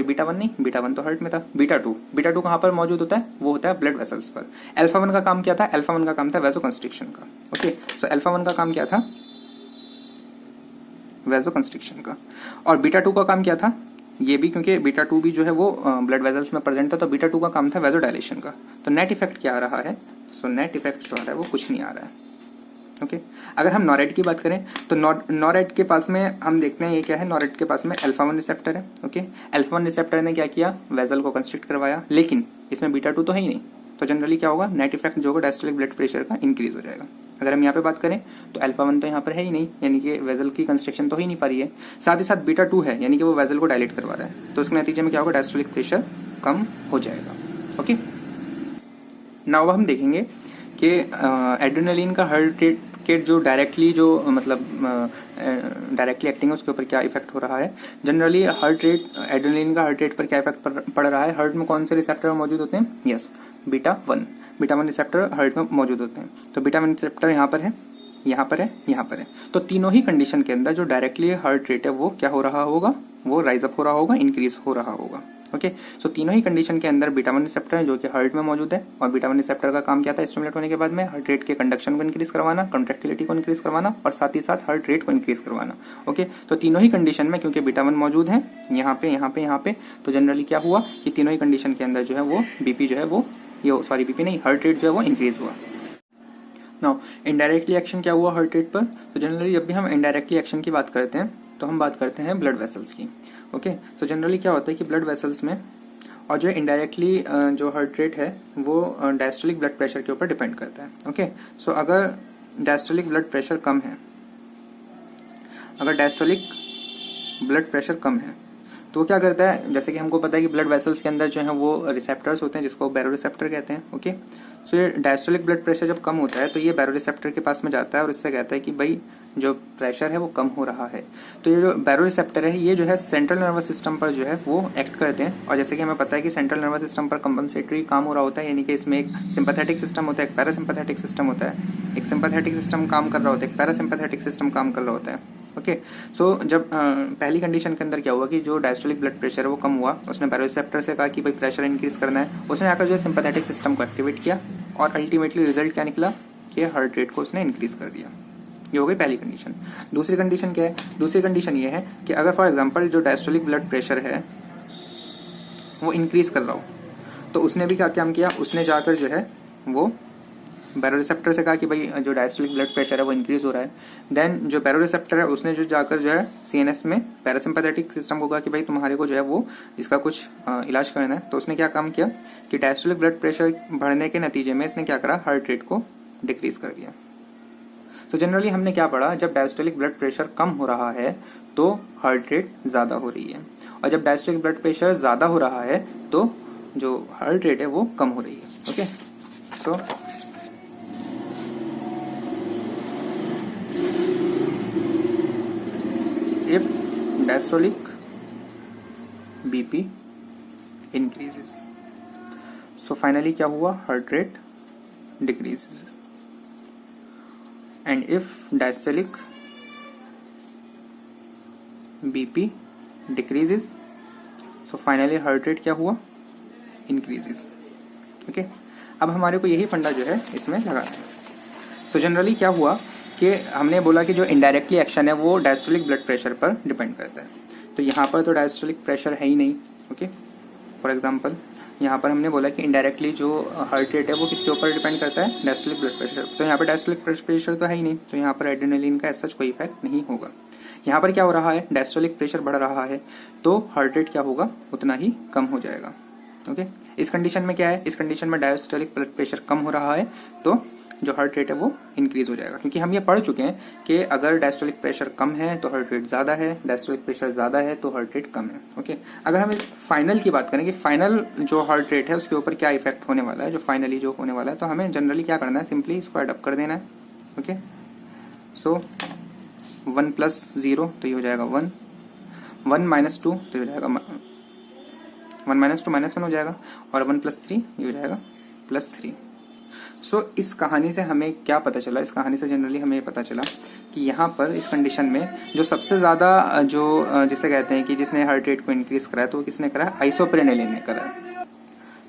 बीटा 1 नहीं, बीटा 1 तो हार्ट में था। बीटा 2 कहां पर मौजूद होता है, वो होता है ब्लड वेसल्स पर। अल्फा 1 का काम क्या था, अल्फा 1 का काम था वैसोकंस्ट्रिक्शन का। ओके, सो अल्फा 1 का काम क्या था, वैसोकंस्ट्रिक्शन का, और बीटा 2 का काम क्या था, ये भी क्योंकि बीटा 2 भी जो है वो ब्लड वेसल्स में प्रेजेंट था, तो बीटा 2 का काम था वैसोडाइलेशन का। तो नेट इफेक्ट क्या आ रहा है, सो नेट इफेक्ट जो आ रहा है वो कुछ नहीं आ रहा है। ओके, अगर हम नॉरेड की बात करें तो नॉरेड के पास में हम देखते हैं ये क्या है, नॉरेड के पास में अल्फा 1 रिसेप्टर है। ओके, अल्फा 1 रिसेप्टर ने क्या किया, वेसल को कंस्ट्रिक्ट करवाया, लेकिन इसमें बीटा 2 तो है ही नहीं, तो जनरली क्या होगा, नेट इफेक्ट जो होगा डायस्टोलिक ब्लड प्रेशर का इंक्रीज हो जाएगा। अगर हम यहाँ पे बात करें तो अल्फा 1 तो यहाँ पर है ही नहीं, यानी कि वेसल की कंस्ट्रक्शन तो ही नहीं पा रही है। साथ ही साथ बीटा 2 है, यानी कि वो वेसल को डायलेट करवा रहा है, तो उसके नतीजे में क्या होगा, डायस्टोलिक प्रेशर कम हो जाएगा। ओके, नाउ हम देखेंगे कि एड्रेनलिन का हार्ट रेट के जो डायरेक्टली जो मतलब डायरेक्टली एक्टिंग है उसके ऊपर क्या इफेक्ट हो रहा है। जनरली हार्ट रेट, एड्रेनलिन का हार्ट रेट पर क्या इफेक्ट पड़ रहा है, हार्ट में कौन से रिसेप्टर मौजूद होते हैं, यस, बीटा 1 रिसेप्टर हार्ट में मौजूद होते हैं। तो बीटा 1 रिसेप्टर यहाँ पर है, यहाँ पर है, यहाँ पर है। तो तीनों ही कंडीशन के अंदर जो डायरेक्टली हार्ट रेट है वो क्या हो रहा होगा, वो राइज अप हो रहा होगा, इंक्रीज हो रहा होगा। ओके, सो तीनों ही कंडीशन के अंदर बीटा 1 रिसेप्टर है जो कि हार्ट में मौजूद है, और बीटा 1 रिसेप्टर का काम क्या था, स्टिमुलेट होने के बाद में हार्ट रेट के कंडक्शन को इंक्रीज करवाना, कंट्रैक्टिलिटी को इंक्रीज करवाना, और साथ ही साथ हार्ट रेट को इंक्रीज करवाना। ओके, तो तीनों ही कंडीशन में क्योंकि बीटा 1 मौजूद है यहाँ पे, यहाँ पे, यहाँ पे, तो जनरली क्या हुआ कि तीनों ही कंडीशन के अंदर जो है वो बीपी जो है वो, ये सॉरी बीपी नहीं, हार्ट रेट जो है वो इंक्रीज हुआ। नाउ इनडायरेक्टली एक्शन क्या हुआ हार्ट रेट पर, तो जनरली जब भी हम इनडायरेक्टली एक्शन की बात करते हैं तो हम बात करते हैं ब्लड वेसल्स की। ओके, तो जनरली क्या होता है कि ब्लड वेसल्स में, और जो इनडायरेक्टली जो हार्ट रेट है वो डायस्टोलिक ब्लड प्रेशर के ऊपर डिपेंड करता है। ओके, सो अगर डायस्टोलिक ब्लड प्रेशर कम है, अगर डायस्टोलिक ब्लड प्रेशर कम है तो क्या करता है, जैसे कि हमको पता है कि ब्लड वेसल्स के अंदर जो है वो रिसेप्टर्स होते हैं जिसको बैरोरिसेप्टर कहते हैं। ओके, सो ये डायस्टोलिक ब्लड प्रेशर जब कम होता है तो ये बैरोरिसेप्टर के पास में जाता है और इससे कहता है कि भाई जो प्रेशर है वो कम हो रहा है। तो ये जो बैरोरिसेप्टर है ये जो है सेंट्रल नर्वस सिस्टम पर जो है वो एक्ट करते हैं, और जैसे कि हमें पता है कि सेंट्रल नर्वस सिस्टम पर कंपनसेटरी काम हो रहा होता है, यानी कि इसमें एक सिंपैथेटिक सिस्टम होता है, एक पैरासिम्पैथेटिक सिस्टम होता है, एक सिंपैथेटिक सिस्टम काम कर रहा होता है, एक पैरासिम्पैथेटिक सिस्टम काम कर रहा होता है। ओके, सो जब पहली कंडीशन के अंदर क्या हुआ कि जो डायस्टोलिक ब्लड प्रेशर है वो कम हुआ, उसने बैरोरिसेप्टर से कहा कि भाई प्रेशर इंक्रीज करना है, उसने आकर जो है सिंपैथेटिक सिस्टम को एक्टिवेट किया, और अल्टीमेटली रिजल्ट क्या निकला कि हार्ट रेट को उसने इंक्रीज कर दिया। ये हो गई पहली कंडीशन। दूसरी कंडीशन क्या है, दूसरी कंडीशन ये है कि अगर फॉर एग्जांपल जो डायस्टोलिक ब्लड प्रेशर है वो इंक्रीज कर रहा हो, तो उसने भी क्या काम किया, उसने जाकर जो है वो बैरोरिसेप्टर से कहा कि भाई जो डायस्टोलिक ब्लड प्रेशर है वो इंक्रीज हो रहा है। देन जो बैरोरिसेप्टर है उसने जो जाकर जो है सीएनएस में पैरासिम्पैथेटिक सिस्टम को कहा कि भाई तुम्हारे को जो है वो इसका कुछ इलाज करना है, तो उसने क्या काम किया कि डायस्टोलिक ब्लड प्रेशर बढ़ने के नतीजे में इसने क्या करा, हार्ट रेट को डिक्रीज कर दिया। तो जनरली हमने क्या पढ़ा, जब डायस्टोलिक ब्लड प्रेशर कम हो रहा है तो हार्ट रेट ज्यादा हो रही है, और जब डायस्टोलिक ब्लड प्रेशर ज्यादा हो रहा है तो जो हार्ट रेट है वो कम हो रही है। Okay, so if diastolic BP increases, so finally क्या हुआ, heart rate decreases, and if diastolic BP decreases, so finally heart rate क्या हुआ, increases। okay? अब हमारे को यही फंडा जो है इसमें लगाना है। so जनरली क्या हुआ कि हमने बोला कि जो इनडायरेक्टली एक्शन है वो डायस्टोलिक ब्लड प्रेशर पर डिपेंड करता है, तो यहाँ पर तो डायस्टोलिक प्रेशर है ही नहीं। ओके, फॉर एग्जांपल यहाँ पर हमने बोला कि इनडायरेक्टली जो हार्ट रेट है वो किसके ऊपर डिपेंड करता है, डायस्टोलिक ब्लड प्रेशर, तो यहाँ पर डायस्टोलिक ब्लड प्रेशर तो है ही नहीं, तो यहाँ पर एड्रेनालिन का ऐसा कोई इफेक्ट नहीं होगा। यहाँ पर क्या हो रहा है, डायस्टोलिक प्रेशर बढ़ रहा है तो हार्ट रेट क्या होगा, उतना ही कम हो जाएगा। ओके, इस कंडीशन में क्या है, इस कंडीशन में डायस्टोलिक ब्लड प्रेशर कम हो रहा है तो जो हार्ट रेट है वो इंक्रीज हो जाएगा, क्योंकि हम ये पढ़ चुके हैं कि अगर डायस्टोलिक प्रेशर कम है तो हार्ट रेट ज्यादा है, डायस्टोलिक प्रेशर ज्यादा है तो हार्ट रेट कम है। ओके, अगर हम इस फाइनल की बात करें कि फाइनल जो हार्ट रेट है उसके ऊपर क्या इफेक्ट होने वाला है, जो फाइनली जो होने वाला है, तो हमें जनरली क्या करना है, सिंपली इसको एडअप कर देना है। ओके, सो 1 + 0 तो ये हो जाएगा 1, 1 - 2 तो ये हो जाएगा 1 - 2 -1 हो जाएगा, और 1 + 3 ये हो जाएगा +3। सो इस कहानी से हमें क्या पता चला, इस कहानी से जनरली हमें पता चला कि यहाँ पर इस कंडीशन में जो सबसे ज्यादा जो जिसे कहते हैं कि जिसने हार्ट रेट को इंक्रीज करा है तो वो किसने करा है, आइसोप्रेनालिन ने करा है।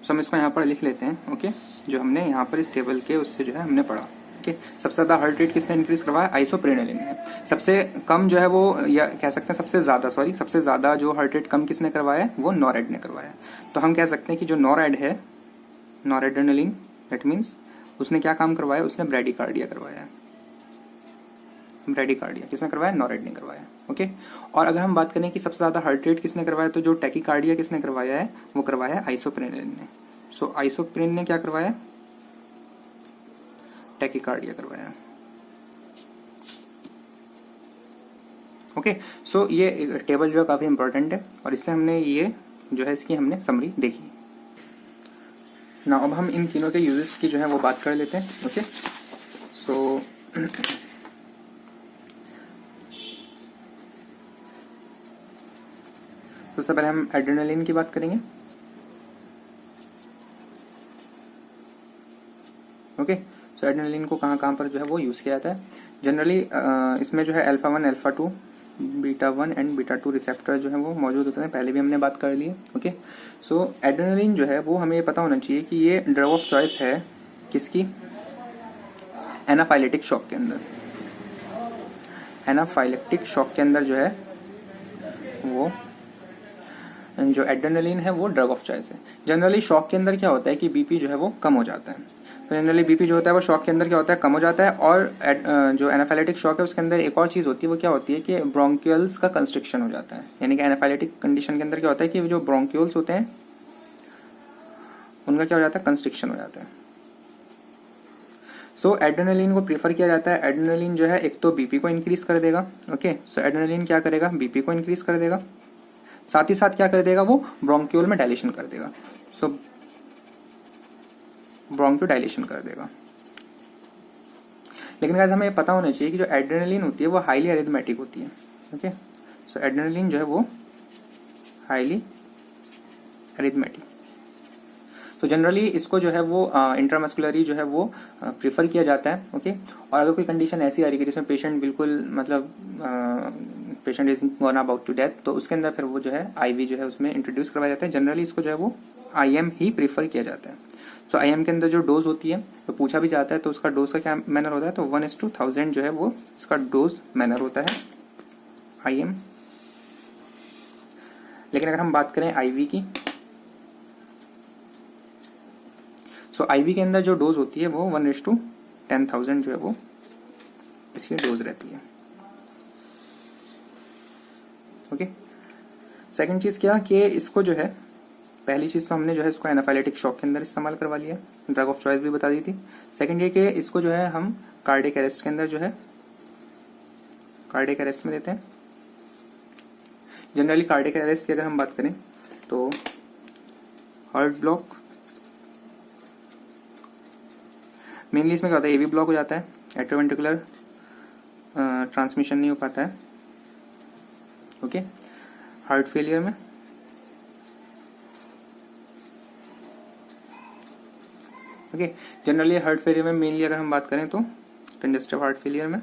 सो हम इसको यहाँ पर लिख लेते हैं। ओके, जो हमने यहाँ पर इस टेबल के उससे जो है हमने पढ़ा। ओके, सबसे ज्यादा हार्ट रेट किसने इंक्रीज करवाया, आइसोप्रेनालिन ने। सबसे कम जो है वो, या कह सकते हैं सबसे ज्यादा जो हार्ट रेट कम किसने करवाया है, वो नॉरेड ने करवाया। तो हम कह सकते हैं कि जो नॉरेड है, नॉरेड्रेनालिन, दैट मीन्स उसने क्या काम करवाया, उसने ब्रैडीकार्डिया करवाया। ब्रैडीकार्डिया किसने करवाया, नॉरेड ने करवाया। ओके, और अगर हम बात करें कि सबसे ज्यादा हार्ट रेट किसने करवाया, तो जो टैकीकार्डिया किसने करवाया है, वो करवाया है आइसोप्रेनालिन ने। सो आइसोप्रेन ने क्या करवाया, टैकीकार्डिया करवाया। ओके, सो ये टेबल जो है काफी इंपॉर्टेंट है, और इससे हमने ये जो है इसकी हमने समरी देखी ना। अब हम इन तीनों के यूजेस की जो है वो बात कर लेते हैं। ओके, सो सबसे पहले हम एड्रेनालिन की बात करेंगे। ओके, सो एड्रेनालिन को कहाँ कहाँ पर जो है वो यूज किया जाता है, जनरली इसमें जो है alpha 1 alpha 2 beta 1 and beta 2 receptor जो है वो मौजूद होते हैं, पहले भी हमने बात कर ली है। ओके, सो एड्रेनलिन जो है वो हमें पता होना चाहिए कि ये ड्रग ऑफ चॉइस है किसकी, एनाफाइलेटिक शॉक के अंदर। एनाफाइलेटिक शॉक के अंदर जो है वो जो एड्रेनलिन है वो ड्रग ऑफ चॉइस है। जनरली शॉक के अंदर क्या होता है कि बीपी जो है वो कम हो जाता है, तो जनरली बीपी जो होता है वो शॉक के अंदर क्या होता है, कम हो जाता है। और जो एनाफाइलेटिक शॉक है उसके अंदर एक और चीज़ होती है, वो क्या होती है कि ब्रोंकियल्स का कंस्ट्रिक्शन हो जाता है। यानी कि एनाफाइलेटिक कंडीशन के अंदर क्या होता है कि जो ब्रोंक्यूल्स होते हैं उनका क्या हो जाता है, कंस्ट्रिक्शन हो जाता है। सो एड्रेनलिन को प्रीफर किया जाता है। एड्रेनलिन जो है एक तो बीपी को इंक्रीज कर देगा। ओके, सो एड्रेनलिन क्या करेगा, बीपी को इंक्रीज कर देगा, साथ ही साथ क्या कर देगा, वो ब्रोंक्यूल में डायलेशन कर देगा। सो ब्रोंक्यो डायलेशन कर देगा। लेकिन गाइस हमें पता होना चाहिए कि जो एड्रेनलिन होती है वो हाईली एरिथमेटिक होती है। ओके, सो एड्रेनलिन जो है वो हाईली एरिथमेटिक, तो जनरली इसको जो है वो इंट्रामस्कुलरी जो है वो प्रीफर किया जाता है। ओके, और अगर कोई कंडीशन ऐसी आ रही है जिसमें पेशेंट बिल्कुल मतलब patient is gone about to death, तो उसके अंदर फिर वो जो है आईवी जो है उसमें इंट्रोड्यूस करवाया जाता है। जनरली इसको जो है वो आईएम ही प्रीफर किया जाता है। सो आईएम के अंदर जो डोज होती है तो पूछा भी जाता है, तो उसका डोज का क्या मैनर होता है, तो 1:1000 जो है वो इसका डोज मैनर होता है आईएम। लेकिन अगर हम बात करें आईवी की, सो आईवी के अंदर जो डोज होती है वो 1:10,000 जो है वो इसकी डोज रहती है। ओके, सेकंड चीज क्या कि इसको जो है, पहली चीज तो हमने जो है इसको एनाफाइलेटिक शॉक के अंदर इस्तेमाल करवा लिया, ड्रग ऑफ चॉइस भी बता दी थी। सेकंड ये कि इसको जो है हम कार्डियक अरेस्ट के अंदर जो है कार्डियक अरेस्ट में देते हैं। जनरली कार्डियक अरेस्ट की अगर हम बात करें तो हार्ट ब्लॉक, मेनली इसमें क्या होता है, एवी ब्लॉक हो जाता है, एट्रोवेंट्रिकुलर ट्रांसमिशन नहीं हो पाता है। ओके, हार्ट फेलियर में ओके, जनरली हार्ट फेलियर में मेनली अगर हम बात करें तो कंजेस्टिव हार्ट फेलियर में,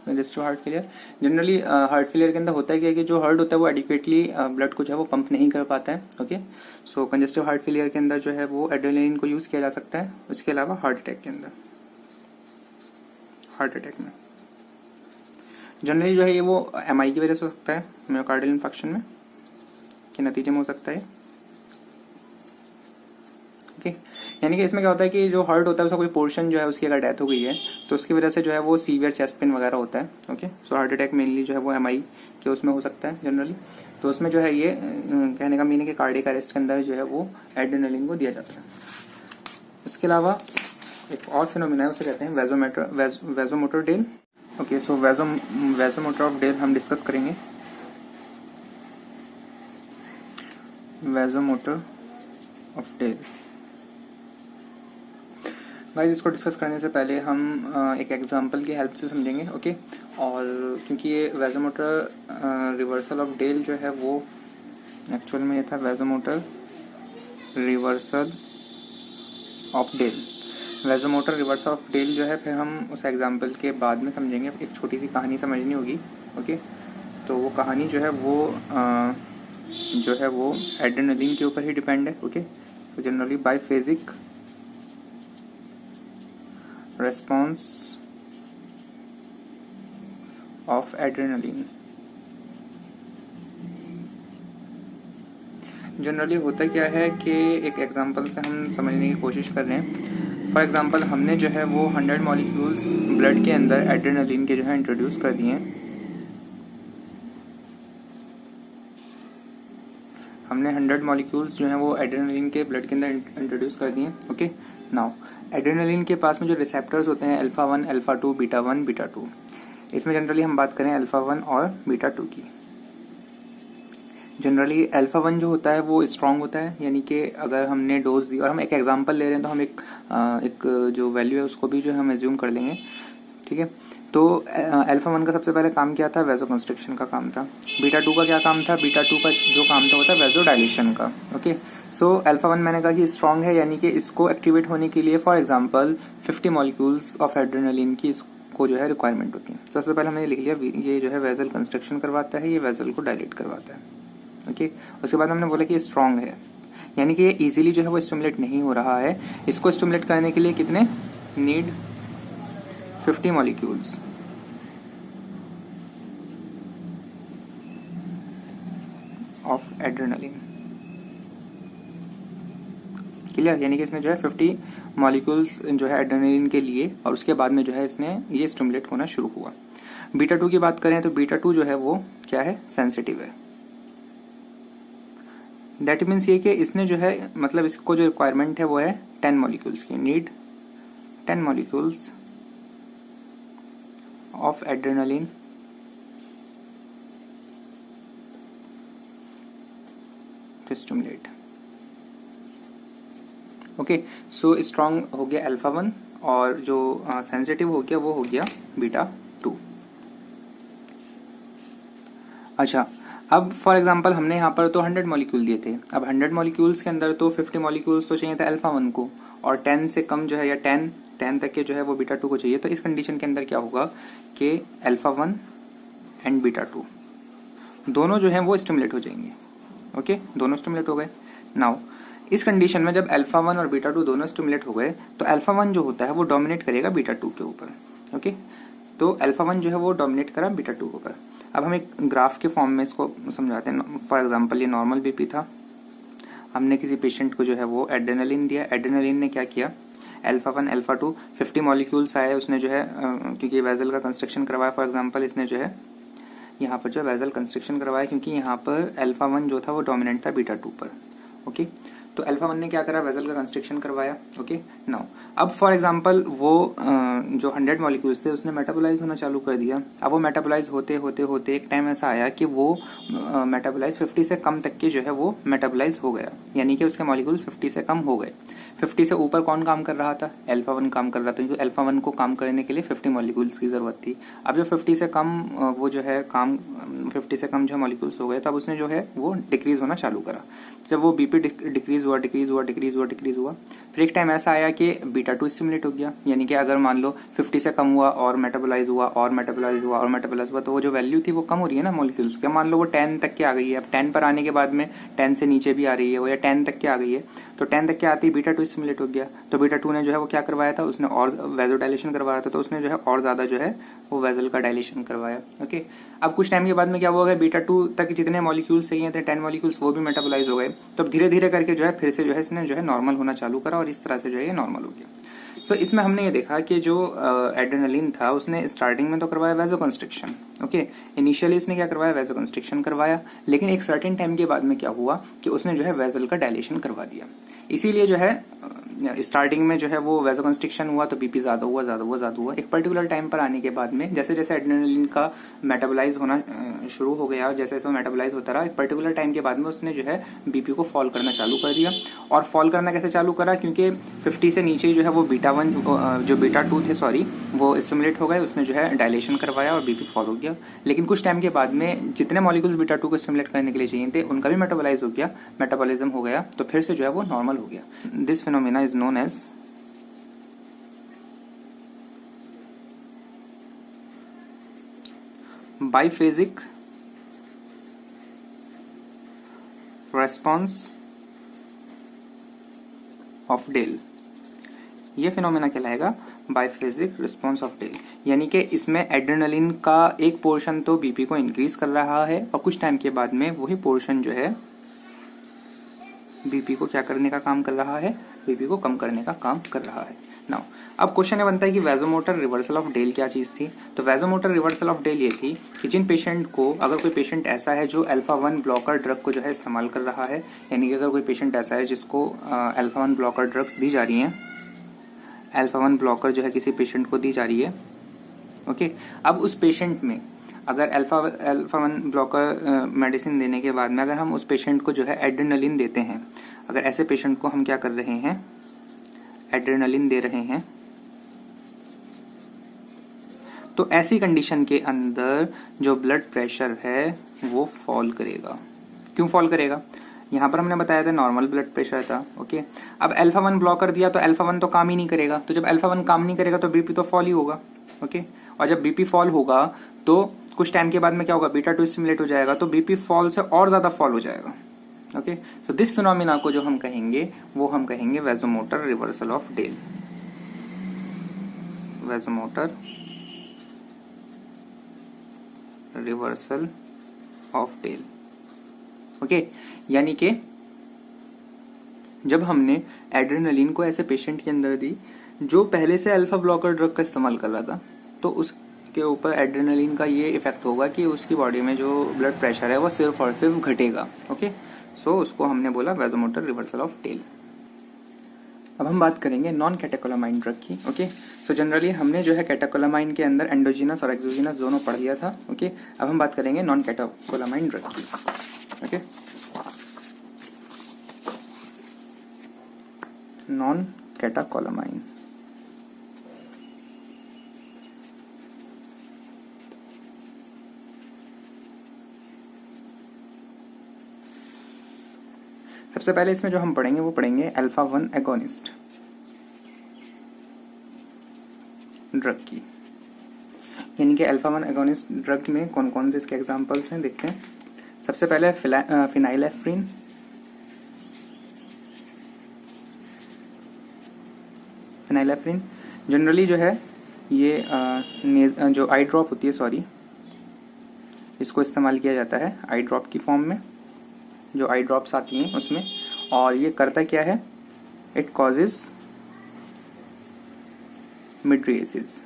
congestive heart failure generally heart failure के अंदर होता है क्या कि जो हार्ट होता है वो एडिक्वेटली ब्लड को जो है वो पंप नहीं कर पाता है। ओके, सो कंजेस्टिव हार्ट फेलियर के अंदर जो है वो एड्रेनलिन को यूज किया जा सकता है। उसके अलावा हार्ट अटैक के अंदर, हार्ट अटैक में जनरली जो है ये वो एमआई की वजह से हो सकता है, मायोकार्डियल इन्फेक्शन में के नतीजे में हो सकता है। ओके, यानी कि इसमें क्या होता है कि जो हार्ट होता है उसका कोई पोर्शन जो है उसकी अगर डेथ हो गई है तो उसकी वजह से जो है वो सीवियर चेस्ट पेन वगैरह होता है। Okay, so heart attack mainly जो है वो एमआई के उसमें हो सकता है जनरली। तो उसमें जो है ये कहने का मीनिंग है कार्डियक अरेस्ट के अंदर जो है वो एड्रेनलिन को दिया जाता है। इसके अलावा एक और फिनोमिना है, उसे कहते हैं vasomotor Dale. Okay, so vasomotor of Dale हम डिस्कस करेंगे। वेजोमोटर ऑफ डेल गाइस, इसको डिस्कस करने से पहले हम एक एग्जांपल की हेल्प से समझेंगे। ओके, और क्योंकि ये वेजोमोटर रिवर्सल ऑफ डेल जो है वो एक्चुअल में ये था vasomotor reversal of Dale. Vasomotor reversal of Dale जो है फिर हम उस एग्जांपल के बाद में समझेंगे। एक छोटी सी कहानी समझनी होगी। ओके, तो वो कहानी जो है वो एड्रेनलिन के ऊपर ही डिपेंड है। ओके, तो generally biphasic response of adrenaline. Generally होता क्या है कि एक एग्जांपल से हम समझने की कोशिश कर रहे हैं। फॉर एग्जांपल हमने जो है वो 100 मॉलिक्यूल्स ब्लड के अंदर एड्रेनलिन के जो है इंट्रोड्यूस कर दिए हैं। हमने 100 मॉलिक्यूल्स जो है वो एड्रेनलिन के ब्लड के अंदर इंट्रोड्यूस कर दिए। ओके, नाउ एड्रेनलिन के पास में जो रिसेप्टर्स होते हैं अल्फा 1 अल्फा 2 बीटा 1 बीटा 2, इसमें जनरली हम बात करें अल्फा 1 और बीटा 2 की। जनरली अल्फा 1 जो होता है वो स्ट्रांग होता है, यानी कि अगर हमने डोज दी, और हम एक एग्जांपल ले रहे हैं तो हम एक जो वैल्यू है उसको भी जो हम एज्यूम कर लेंगे। ठीक है। तो अल्फा 1 का सबसे पहले काम क्या था, वैजो कंस्ट्रिक्शन का काम था। बीटा 2 का क्या काम था, बीटा 2 का जो काम था वो था वैजो डायलेशन का। ओके, सो अल्फा 1 मैंने कहा कि स्ट्रांग है, यानी कि इसको एक्टिवेट होने के लिए for example 50 molecules of adrenaline की इसको जो है रिक्वायरमेंट होती है। सबसे पहले हमने लिख लिया ये जो है वेजल कंस्ट्रक्शन करवाता है, ये वेजल को डायलेट करवाता है। ओके, उसके बाद हमने बोला कि ये स्ट्रांग है, यानी कि ये इजीली जो है वो स्टिमुलेट नहीं हो रहा है। इसको स्टिमुलेट करने के लिए कितने need 50 molecules of adrenaline. Clear, यानी कि इसने जो है 50 मॉलिक्यूल्स जो है एड्रेनालिन के लिए, और उसके बाद में जो है इसने ये स्टिमुलेट होना शुरू हुआ। बीटा 2 की बात करें तो बीटा 2 जो है वो क्या है, सेंसिटिव है। दैट मीन्स ये कि इसने जो है मतलब इसको जो रिक्वायरमेंट है वो है 10 मॉलिक्यूल्स की, need 10 molecules of adrenaline to stimulate. Okay, so strong हो गया अल्फा 1 और जो सेंसिटिव हो गया वो हो गया बीटा 2। अच्छा, अब फॉर एग्जांपल हमने यहाँ पर तो 100 मॉलिक्यूल दिए थे। अब 100 मॉलिक्यूल्स के अंदर तो 50 मॉलिक्यूल्स तो चाहिए था अल्फा 1 को, और 10 से कम जो है या 10 तक के जो है वो बीटा 2 को चाहिए। तो इस कंडीशन के अंदर क्या होगा कि अल्फा 1 एंड बीटा 2 दोनों जो है वो स्टिमुलेट हो जाएंगे। ओके, दोनों स्टिमुलेट हो गए। नाउ इस कंडीशन में जब अल्फा 1 और बीटा 2 दोनों स्टिमुलेट हो गए तो अल्फा 1 जो होता है वो डोमिनेट करेगा बीटा 2 के ऊपर। ओके, तो अल्फा 1 जो है वो डोमिनेट करा बीटा 2 के ऊपर। अब हम एक ग्राफ के फॉर्म में इसको समझाते हैं। फॉर एग्जांपल ये नॉर्मल बीपी था, हमने किसी पेशेंट को जो है वो एड्रेनालिन दिया। एड्रेनालिन ने क्या किया, अल्फा 1 अल्फा 2 50 मॉलिक्यूल्स आए, उसने जो है क्योंकि वेजल का कंस्ट्रक्शन करवाया, फॉर एग्जांपल इसने जो है यहाँ पर जो वेजल कंस्ट्रक्शन करवाया, क्योंकि यहाँ पर अल्फा 1 जो था वो डोमिनेंट था बीटा 2 पर। ओके, तो अल्फा 1 ने क्या करा, वेजल का कंस्ट्रक्शन करवाया। ओके, नाउ अब फॉर एग्जांपल वो जो 100 मॉलिक्यूल्स थे उसने मेटाबोलाइज होना चालू कर दिया। अब वो मेटाबोलाइज होते होते होते एक टाइम ऐसा आया कि वो मेटाबोलाइज 50 से कम तक के जो है वो मेटाबोलाइज हो गया, यानी कि उसके मॉलिक्यूल्स 50 से कम हो गए। 50 से ऊपर कौन काम कर रहा था, अल्फा 1 काम कर रहा था, क्योंकि अल्फा 1 को काम करने के लिए 50 मॉलिक्यूल्स की जरूरत थी। अब जो 50 से कम वो जो है काम 50 से कम जो मॉलिक्यूल्स हो गए, तब उसने जो है वो डिक्रीज होना चालू करा। जब वो बीपी डिक्रीज हुआ, फिर एक टाइम ऐसा आया कि बीटा 2 स्टिमुलेट हो गया, यानी कि अगर मान लो 50 से कम हुआ और मेटाबोलाइज हुआ और मेटाबोलाइज हुआ और मेटाबोलाइज हुआ, तो वो जो वैल्यू थी वो कम हो रही है ना मॉलिक्यूल्स के। मान लो वो 10 तक के आ गई है, अब 10 पर आने के बाद में 10 से नीचे भी आ रही है वो, या 10 तक के आ गई है, तो 10 तक के आती है बीटा 2 स्टिमुलेट हो गया। तो बीटा 2 ने जो है वो क्या करवाया था, उसने और वेजो डायलेशन करवाया था, तो उसने जो है और ज्यादा जो है वो वेजल का डायलेशन करवाया। ओके, अब कुछ टाइम के बाद में क्या हुआ, बीटा 2 तक जितने मॉलिक्यूल्स चाहिए थे 10 मॉलिक्यूल्स वो भी मेटाबोलाइज हो गए। तो धीरे धीरे करके जो है फिर से जो है इसने जो है नॉर्मल होना चालू करा, और इस तरह से जो है ये नॉर्मल हो गया। सो इसमें हमने ये देखा कि जो एड्रेनालिन था उसने स्टार्टिंग में तो करवाया वेजो कंस्ट्रिक्शन। ओके, इनिशियली उसने क्या करवाया, वेजो कंस्ट्रिक्शन करवाया, लेकिन एक सर्टेन टाइम के बाद में क्या हुआ कि उसने जो है वेजल का डायलेशन करवा दिया। इसीलिए जो है स्टार्टिंग में जो है वो वेजो कंस्ट्रिक्शन हुआ तो बीपी ज्यादा हुआ। एक पर्टिकुलर टाइम पर आने के बाद में जैसे जैसे एड्रेनालिन का मेटाबोलाइज होना शुरू हो गया, जैसे जैसे वो मेटाबोलाइज होता रहा, एक पर्टिकुलर टाइम के बाद में उसने जो है बीपी को फॉल करना चालू कर दिया। और फॉल करना कैसे चालू करा, क्योंकि 50 से नीचे जो है वो बीटा 1 जो बीटा 2 थे सॉरी वो स्टिमुलेट हो गए, उसने जो है डायलेशन करवाया और बीपी फॉल हो गया। लेकिन कुछ टाइम के बाद में जितने मॉलिक्यूल्स बीटा 2 को स्टिमुलेट करने के लिए चाहिए थे उनका भी मेटाबोलाइज हो गया, मेटाबॉलिज्म हो गया, तो फिर से जो है वो नॉर्मल हो गया। This phenomena is known as biphasic response of Dale. ये फिनोमेना कहलाएगा बाइफेजिक रिस्पॉन्स ऑफ डेल, यानी कि इसमें एड्रेनालिन का एक पोर्शन तो बीपी को इंक्रीज कर रहा है और कुछ टाइम के बाद में वही पोर्शन जो है बीपी को क्या करने का काम कर रहा है, बीपी को कम करने का काम कर रहा है। नाउ अब क्वेश्चन ये बनता है कि वैजोमोटर रिवर्सल ऑफ डेल क्या चीज थी। तो वैजोमोटर रिवर्सल ऑफ डेल ये थी कि जिन पेशेंट को, अगर कोई पेशेंट ऐसा है जो अल्फा 1 ब्लॉकर ड्रग को जो है इस्तेमाल कर रहा है, यानी कि अगर कोई पेशेंट ऐसा है जिसको अल्फा 1 ब्लॉकर ड्रग्स दी जा रही हैं, अल्फा 1 ब्लॉकर जो है किसी पेशेंट को दी जा रही है। ओके, अब उस पेशेंट में अगर अल्फा 1 ब्लॉकर मेडिसिन देने के बाद में अगर हम उस पेशेंट को जो है एड्रेनालिन देते हैं, अगर ऐसे पेशेंट को हम क्या कर रहे हैं, एड्रेनालिन दे रहे हैं, तो ऐसी कंडीशन के अंदर जो ब्लड प्रेशर है वो फॉल करेगा। क्यों फॉल करेगा? यहाँ पर हमने बताया था नॉर्मल ब्लड प्रेशर था। ओके, अब अल्फा 1 ब्लॉक कर दिया तो अल्फा 1 तो काम ही नहीं करेगा, तो जब अल्फा 1 काम नहीं करेगा तो बीपी तो फॉल ही होगा। ओके, और जब बीपी फॉल होगा तो कुछ टाइम के बाद में क्या होगा, बीटा 2 स्टिमुलेट हो जाएगा, तो बीपी फॉल से और ज्यादा फॉल हो जाएगा। ओके, तो दिस फिनोमिना को जो हम कहेंगे वो हम कहेंगे vasomotor reversal of Dale. Vasomotor reversal of Dale. Okay, यानी कि जब हमने एड्रेनलिन को ऐसे पेशेंट के अंदर दी जो पहले से अल्फा ब्लॉकर ड्रग का इस्तेमाल कर रहा था, तो उसके ऊपर एड्रेनलिन का ये इफेक्ट होगा कि उसकी बॉडी में जो ब्लड प्रेशर है वो सिर्फ और सिर्फ घटेगा। ओके, सो उसको हमने बोला वैसोमोटर रिवर्सल ऑफ डेल। अब हम बात करेंगे नॉन कैटेकोलामाइन ड्रग की। ओके, सो जनरली हमने जो है कैटेकोलामाइन के अंदर एंडोजीनस और एक्सोजीनस दोनों पढ़ लिया था। ओके, अब हम बात करेंगे नॉन कैटेकोलामाइन ड्रग की। ओके, नॉन कैटेकोलामाइन सबसे पहले इसमें जो हम पढ़ेंगे वो पढ़ेंगे अल्फा 1 एगोनिस्ट ड्रग की। यानी कि अल्फा 1 एगोनिस्ट ड्रग में कौन कौन से इसके एग्जांपल्स हैं देखते हैं। सबसे पहले फिनाइलेफ्रिन, फिनाइलेफ्रिन जनरली जो है ये जो आई ड्रॉप होती है, सॉरी, इसको इस्तेमाल किया जाता है आई ड्रॉप की फॉर्म में, जो आई ड्रॉप्स आती हैं उसमें। और ये करता क्या है, इट कॉजेज मिड्रिएसिस।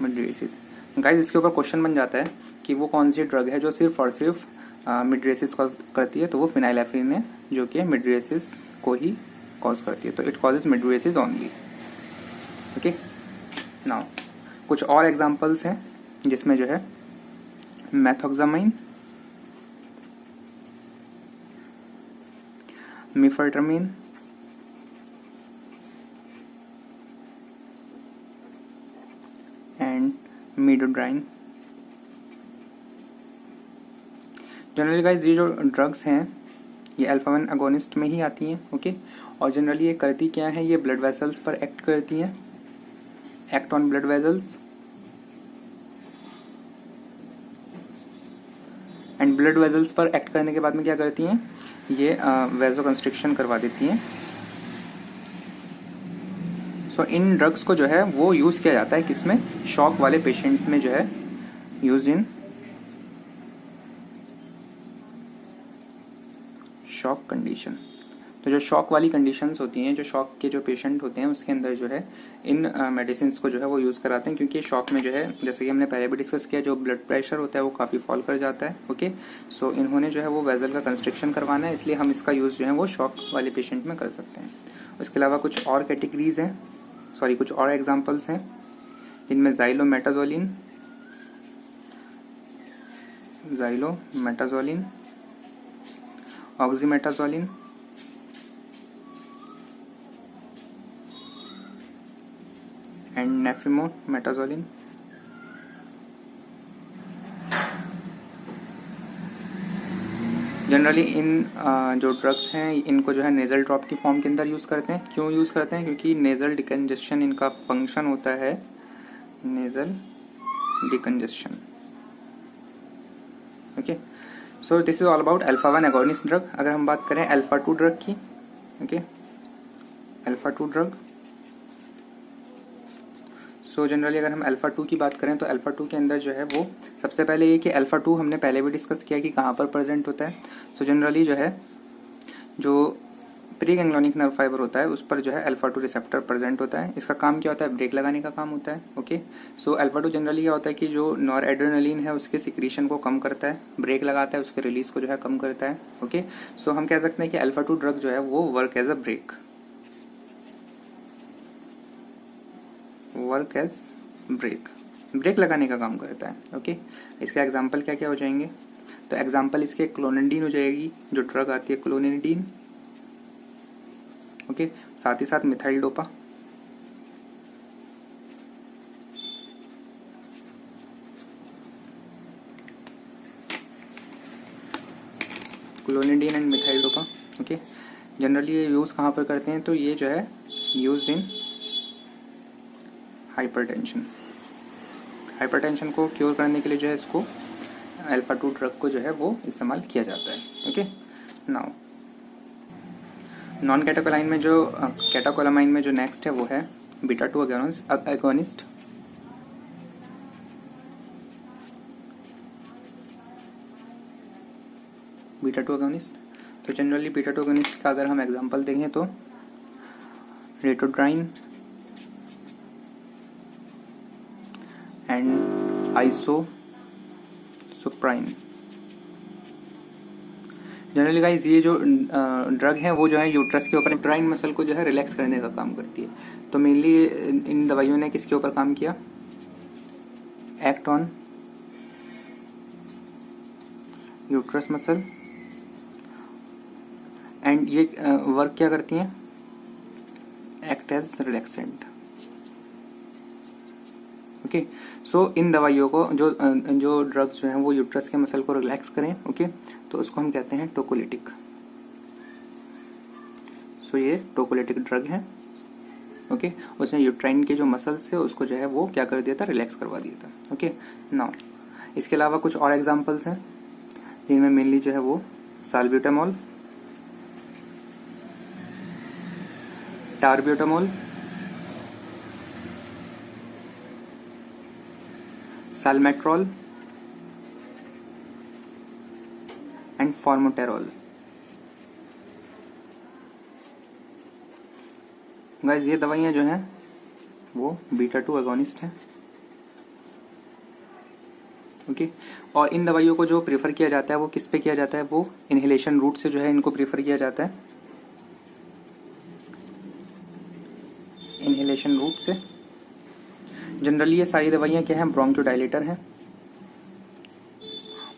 मिड्रिएसिस गाइस, इसके ऊपर क्वेश्चन बन जाता है कि वो कौन सी ड्रग है जो सिर्फ और सिर्फ मिड्रिएसिस कॉज करती है, तो वो फिनाइलेफ्रिन है जो कि मिड्रिएसिस को ही कॉज करती है, तो it causes mydriasis only. Okay, now कुछ और एग्जांपल्स हैं जिसमें जो है methoxamine, mephentermine, and midodrine. Generally guys ये जो ड्रग्स हैं ये अल्फा 1 एगोनिस्ट में ही आती हैं। ओके, और जनरली ये करती क्या है, ये ब्लड वेसल्स पर एक्ट करती हैं, act on blood vessels, and blood vessels पर एक्ट करने के बाद में क्या करती हैं, ये वेसो कंस्ट्रिक्शन करवा देती हैं। सो इन ड्रग्स को जो है वो यूज किया जाता है किसमें, शॉक वाले पेशेंट में जो है यूज इन शॉक कंडीशन। तो जो शॉक वाली कंडीशंस होती हैं, जो शॉक के जो पेशेंट होते हैं उसके अंदर जो है इन मेडिसिन को जो है वो यूज़ कराते हैं, क्योंकि शॉक में जो है जैसे कि हमने पहले भी डिस्कस किया, जो ब्लड प्रेशर होता है वो काफ़ी फॉल कर जाता है। ओके, सो इन्होंने जो है वो वेजल का कंस्ट्रिक्शन करवाना है, इसलिए हम इसका यूज़ जो है वो शॉक वाले पेशेंट में कर सकते हैं। उसके अलावा कुछ और कैटेगरीज हैं, सॉरी कुछ और एग्जाम्पल्स हैं, इनमें ज़ाइलोमेटाजोलिन, ऑक्सीमेटाजोलिन, एंड नेफिमोमेटाजोलिन। जनरली इन जो ड्रग्स हैं इनको जो है नेजल ड्रॉप की फॉर्म के अंदर यूज़ करते हैं। क्यों यूज़ करते हैं, क्योंकि नेजल डिकंजेशन इनका फंक्शन होता है, nasal decongestion. Okay, so this is all about alpha 1 agonist drug. अगर हम बात करें अल्फा 2 ड्रग की, okay, alpha 2 drug, so generally अगर हम अल्फा 2 की बात करें तो अल्फा 2 के अंदर जो है वो सबसे पहले ये कि अल्फा 2 हमने पहले भी डिस्कस किया कि कहाँ पर प्रेजेंट होता है। सो जनरली जो है जो प्री गैंग्लियोनिक नर्व फाइबर होता है उस पर जो है अल्फा 2 रिसेप्टर प्रेजेंट होता है। इसका काम क्या होता है, ब्रेक लगाने का काम होता है। ओके, सो अल्फा 2 जनरली क्या होता है कि जो नॉर एड्रेनलिन है उसके सिक्रीशन को कम करता है, ब्रेक लगाता है, उसके रिलीज को जो है कम करता है। ओके, सो हम कह सकते हैं कि अल्फा 2 ड्रग जो है वो वर्क एज ब्रेक लगाने का काम करता है। ओके, इसके एग्जाम्पल क्या क्या हो जाएंगे, तो एग्जाम्पल इसके क्लोनिडीन हो जाएगी, जो ड्रग आती है क्लोनिडीन। ओके, साथ ही साथ methyl dopa, clonidine and methyl dopa. Okay, generally ये यूज़ कहाँ पर करते हैं, तो ये जो है यूज्ड इन हाइपरटेंशन। हाइपरटेंशन को क्योर करने के लिए जो है इसको अल्फा 2 ड्रग को जो है वो इस्तेमाल किया जाता है। ओके, नाउ नॉन कैटाकोलाइन में जो कैटाकोलामाइन में जो नेक्स्ट है वो है बीटा 2 एगोनिस्ट। बीटा 2 एगोनिस्ट, तो जनरली बीटा 2 एगोनिस्ट का अगर हम एग्जांपल देखें तो रेटोड्राइन एंड आइसोसुप्राइन। जनरली गाइस ये जो ड्रग है वो जो है यूट्रस के ऊपर यूट्राइन मसल को जो है रिलैक्स करने का काम करती है। तो मेनली इन दवाइयों ने किसके ऊपर काम किया, act on uterus muscle and ये वर्क क्या करती हैं, एक्ट एज रिलैक्सेंट। ओके, सो इन दवाइयों को जो ड्रग्स जो हैं वो यूट्रस के मसल को रिलैक्स करें, ओके, तो उसको हम कहते हैं टोकोलिटिक। सो ये टोकोलिटिक ड्रग है। ओके, उसने यूट्राइन के जो मसल्स थे उसको जो है वो क्या कर दिया था, रिलैक्स करवा दिया था। ओके, नाउ इसके अलावा कुछ और एग्जांपल्स हैं जिनमें मेनली जो है वो साल्ब्यूटामोल, टारब्यूटामोल, साल्मेट्रॉल एंड फॉर्मोटेरोल। गाइस ये दवाइयां जो हैं वो बीटा 2 एगोनिस्ट हैं। ओके, और इन दवाइयों को जो प्रेफर किया जाता है वो किस पे किया जाता है, वो इनहेलेशन रूट से जो है इनको प्रेफर किया जाता है, इनहेलेशन रूट से। जनरली ये सारी दवाइयां क्या हैं, ब्रोंकोडायलेटर हैं,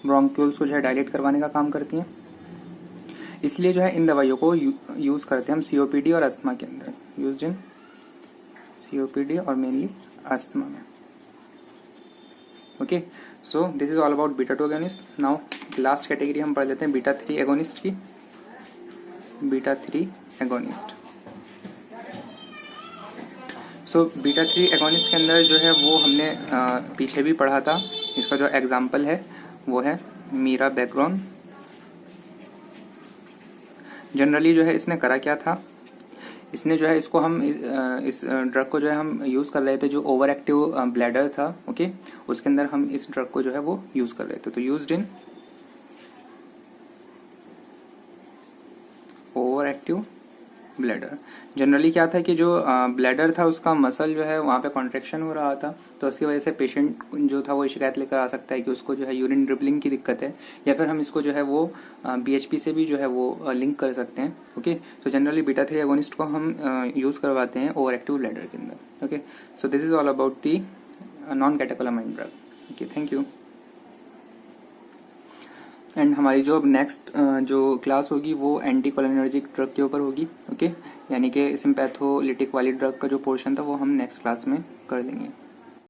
ब्रोंक्यूल्स को जो है डायलेट करवाने का काम करती हैं। इसलिए जो है इन दवाइयों को यूज करते हैं हम सीओपीडी और अस्थमा के अंदर, यूज्ड इन सीओपीडी और मेनली अस्थमा में। Okay, so this is all about beta 2 agonist. Now last category हम पढ़ लेते हैं बीटा 3 एगोनिस्ट की। Beta 3 agonist, so beta 3 agonist के अंदर जो है वो हमने पीछे भी पढ़ा था। इसका जो एग्जाम्पल है वो है मीरा बैकग्राउंड। जनरली जो है इसने करा क्या था, इसने जो है इसको हम इस ड्रग को जो है हम यूज कर रहे थे जो ओवर एक्टिव ब्लैडर था। ओके, उसके अंदर हम इस ड्रग को जो है वो यूज कर रहे थे। तो used in over active bladder. Generally क्या था कि जो ब्लैडर था उसका मसल जो है वहाँ पे कॉन्ट्रेक्शन हो रहा था, तो उसकी वजह से पेशेंट जो था वो शिकायत लेकर आ सकता है कि उसको जो है यूरिन ड्रिबलिंग की दिक्कत है, या फिर हम इसको जो है वो बीएचपी से भी जो है वो लिंक कर सकते हैं। Okay, so generally beta 3 agonist को हम यूज करवाते हैं ओवर एक्टिव ब्लैडर के अंदर। Okay, so this is all about the non catecholamine drug. Okay, thank you. And हमारी जो अब नेक्स्ट जो क्लास होगी वो एंटी कोलिनर्जिक ड्रग के ऊपर होगी। ओके, यानी कि सिम्पैथोलिटिक वाली ड्रग का जो पोर्शन था वो हम नेक्स्ट क्लास में कर लेंगे।